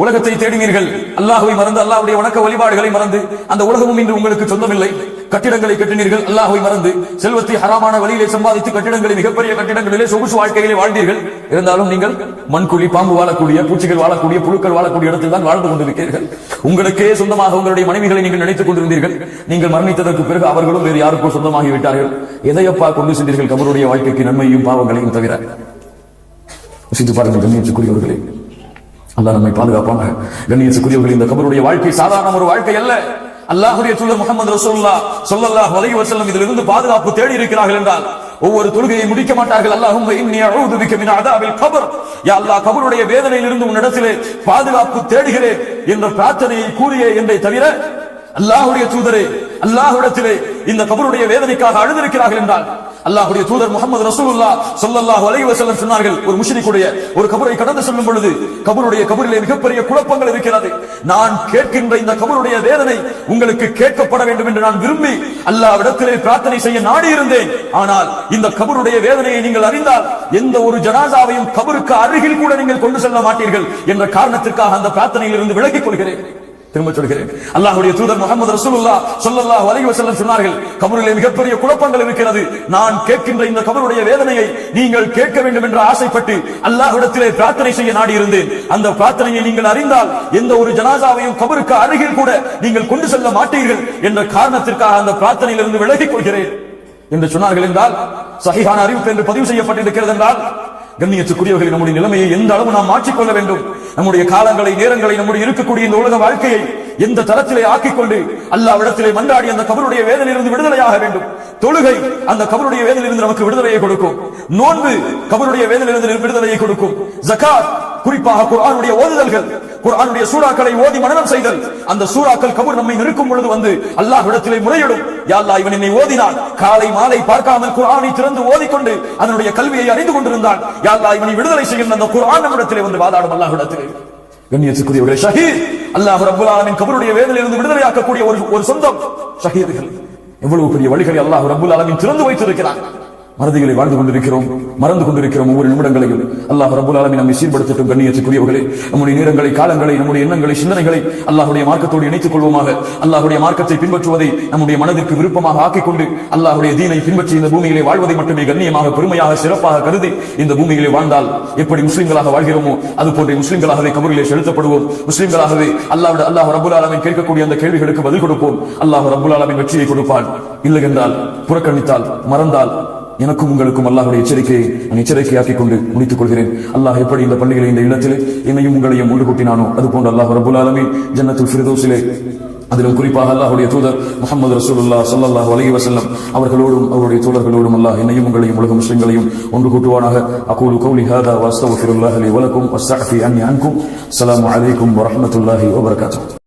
உலகத்தை தேடினீர்கள், அல்லாஹ்வை மறந்து, அல்லாஹ்வுடைய வணக்க வழிபாடுகளை மறந்து. அந்த உலகமும் இன்று உங்களுக்கு சொந்தமில்லை. கட்டிடங்களை கட்டினீர்கள், அல்லாஹ்வை மறந்து. செல்வத்தை ஹராமான வழியிலே சம்பாதித்து கட்டிடங்களை, மிகப்பெரிய கட்டிடங்களிலே, சொகுசு வாழ்க்கையிலே வாழ்ந்தீர்கள். இருந்தாலும் நீங்கள் மண்குழி, பாம்பு வாழக்கூடிய, பூச்சிகள் வாழக்கூடிய, புழுக்கள் வாழக்கூடிய இடத்தில் தான் வாழ்ந்து கொண்டிருக்கிறீர்கள். உங்களுக்கே சொந்தமாக உங்களுடைய மனைவிகளை நீங்கள் நினைத்துக் கொண்டிருந்தீர்கள். நீங்கள் மரணித்ததற்கு பிறகு அவர்களும் வேறு யாருக்கோ சொந்தமாகிவிட்டார்கள். எதையப்பா கொண்டு சென்றீர்கள் கபருடைய வாழ்க்கைக்கு? நன்மையும் பாவங்களையும் தவிர. யோசித்து பாருங்கள் கண்ணியத்துக்குரியவர்களே, அல்லாஹ் நம்மை பாதுகாப்பாங்க. கண்ணியத்துக்குரியவர்களே, இந்த கபருடைய வாழ்க்கை சாதாரண ஒரு வாழ்க்கை அல்ல. அல்லாஹ்வுடைய தூதர் முஹம்மது ரசூலுல்லாஹ் ஸல்லல்லாஹு அலைஹி வஸல்லம் இதிலிருந்து பாதுகாப்பு தேடி இருக்கிறார்கள் என்றால் ஒவ்வொரு தொழுகையை முடிக்க மாட்டார்கள். அல்லாஹும்ம இன்னி அஊது பிக மின் அஸாபில் கபர், யா அல்லாஹ், கபருடைய வேதனையிலிருந்து உன்னிடத்திலே பாதுகாப்பு தேடுகிறேன் என்ற பிரார்த்தனையை கூறியே என்றே தவிர அல்லாஹ்வுடைய தூதரே, அல்லாஹ்விடத்திலே இந்த கபருடைய வேதனைக்காக அழுதிருக்கிறார்கள் என்றால் அல்லாஹ்வுடைய தூதர் முஹம்மது ரசூலுல்லாஹ் ஸல்லல்லாஹு அலைஹி வஸல்லம் சொன்னார்கள், ஒரு முஷ்ரிக்குடைய ஒரு கபரை கடந்து செல்லும் பொழுது கபரிலே மிகப்பெரிய குழப்பங்கள் இருக்கிறது. நான் கேட்கின்ற இந்த கபருடைய வேதனை உங்களுக்கு கேட்கப்பட வேண்டும் என்று நான் விரும்பி அல்லாஹ்விடத்திலே பிரார்த்தனை செய்ய நாடி இருந்தேன். ஆனால் இந்த கபருடைய வேதனையை நீங்கள் அறிந்தால் எந்த ஒரு ஜனாசாவையும் கபருக்கு அருகில் கூட நீங்கள் கொண்டு செல்ல மாட்டீர்கள் என்ற காரணத்திற்காக அந்த பிரார்த்தனையில் இருந்து விலகிக் கொள்கிறேன். திரும்ப சொல்கிறேன், அல்லாஹ்வுடைய தூதர் முஹம்மது ரசூலுல்லாஹ் ஸல்லல்லாஹு அலைஹி வஸல்லம் சொன்னார்கள், கபரிலே மிகப்பெரிய குழப்பங்கள் இருக்கிறது. நான் கேட்கின்ற இந்த கபருடைய வேதனையை நீங்கள் கேட்க வேண்டும் என்று ஆசைப்பட்டு அல்லாஹ்விடத்திலே பிரார்த்தனை செய்ய நாடி இருந்தேன். அந்த பிரார்த்தனையை நீங்கள் அறிந்தால் எந்த ஒரு ஜனாசாவையும் கபருக்கு அருகில் கூட நீங்கள் கொண்டு செல்ல மாட்டீர்கள் என்ற காரணத்திற்காக அந்த பிரார்த்தனையிலிருந்து விலகிக் கொள்கிறேன் என்று சொன்னார்கள். என்றால் சஹீஹான அறிவிப்பு என்று பதிவு செய்யப்பட்டிருக்கிறது. என்றால் கண்ணியத்துக்குரியவர்களை, நம்முடைய நிலைமையை எந்த அளவு நாம் மாற்றிக்கொள்ள வேண்டும், நம்முடைய காலங்களை, நேரங்களை, நம்முடைய இருக்கக்கூடிய இந்த உலக வாழ்க்கையை எந்த தரத்திலே ஆக்கிக்கொண்டு அல்லாஹ்விடத்திலே மன்றாடி அந்த கபருடைய வேதனையிலிருந்து விடுதலையாக வேண்டும். தொழுகை அந்த கபருடைய வேதனையிலிருந்து நமக்கு விடுதலையை கொடுக்கும். நோன்பு கபருடைய வேதனையிலிருந்து விடுதலையை கொடுக்கும். ஜகாத், குறிப்பாக குர்ஆனுடைய ஓதுதல்கள், குர்ஆனுடைய சூறாக்களை ஓதி மனனம் செய்தல், அந்த சூறாக்கள் கபர் நம்மை நெருக்கும் பொழுது வந்து அல்லாஹ்விடத்திலே முறையிடும், யா அல்லாஹ், இவன் என்னை ஓதினான், காலை மாலை பார்க்காமல் குர்ஆனை திறந்து ஓதிக்கொண்டு அதனுடைய கல்வியை அறிந்து கொண்டிருந்தான், யா அல்லாஹ், இவனை விடுதலை செய்யும். அந்த குர்ஆன் நம்மிடத்திலே வந்து வாதாடும் அல்லாஹ்விடத்திலே. கண்ணியத்துக்குரியவர்களே, ஷஹீத், அல்லாஹ் ரப்பல் ஆலமீன் கபருடைய வேதனையிலிருந்து விடுதலையாக்கக்கூடிய ஒரு சொந்தம் ஷஹீதுகள். எவ்வளவு பெரிய வழிகளை அல்லாஹ் ரப்பல் ஆலமீன் திறந்து வைத்திருக்கிறார். மறதிகளை வாழ்ந்து கொண்டிருக்கிறோம், மறந்து கொண்டிருக்கிறோம். ஒவ்வொரு நிமிடங்களையும் அல்லாஹ் ரப்பல் ஆலமீன் நம்மை சீர்படுத்தட்டும். கண்ணியத்துக்குரியவர்களே, நம்முடைய நேரங்களை, காலங்களை, நம்முடைய எண்ணங்களை, சிந்தனைகளை அல்லாஹ்வுடைய மார்க்கத்தோடு இணைத்துக் கொள்வோமாக. அல்லாஹ்வுடைய மார்க்கத்தை பின்பற்றுவதை நம்முடைய மனதிற்கு விருப்பமாக ஆக்கிக் கொண்டு அல்லாஹ்வுடைய தீனை பின்பற்றி இந்த பூமியிலே வாழ்வதை மட்டுமே கண்ணியமாக, பெருமையாக, சிறப்பாக கருதி இந்த பூமியிலே வாழ்ந்தால் எப்படி முஸ்லிம்களாக வாழ்கிறோமோ அது போன்ற முஸ்லிம்களாகவே கபரிலே செலுத்தப்படுவோம். முஸ்லிம்களாகவே அல்லாஹ் ரப்பல் ஆலமீன் கேட்கக்கூடிய அந்த கேள்விகளுக்கு பதில் கொடுப்போம். அல்லாஹ் ரப்பல் ஆலமீன் வெற்றியை கொடுப்பான். இல்லை என்றால், புறக்கணித்தால், மறந்தால் எனக்கும் உங்களுக்கும் அல்லாஹ்வுடைய எச்சரிக்கையை நான் எச்சரிக்கையாக்கிக் கொண்டு முடித்துக் கொள்கிறேன். அல்லாஹ் எப்படி இந்த பள்ளிகளை, இந்த இல்லத்திலே என்னையும் உங்களையும் ஒன்று கூட்டினானோ அதுபோன்று அல்லாஹ் ரப்பல் ஆலமீன் ஜன்னத்துல் ஃபிர்தௌஸிலே, அதிலும் குறிப்பாக அல்லாஹ்வுடைய தூதர் முஹம்மது ரசூலுல்லாஹ் ஸல்லல்லாஹு அலைஹி வஸல்லம் அவர்களோடும் அவருடைய தோழர்களோடும் அல்லாஹ் என்னையும் உங்களையும் உலக முஸ்லிம்களையும் ஒன்று கூட்டுவானாக. அகூலு கௌலி ஹாதா வ அஸ்தக்ஃபிருல்லாஹ லி வ லக்கும் வஸ்தஃபி அன்னி அன்கும். அஸ்ஸலாமு அலைக்கும் வ ரஹ்மத்துல்லாஹி வ பரகாத்துஹு.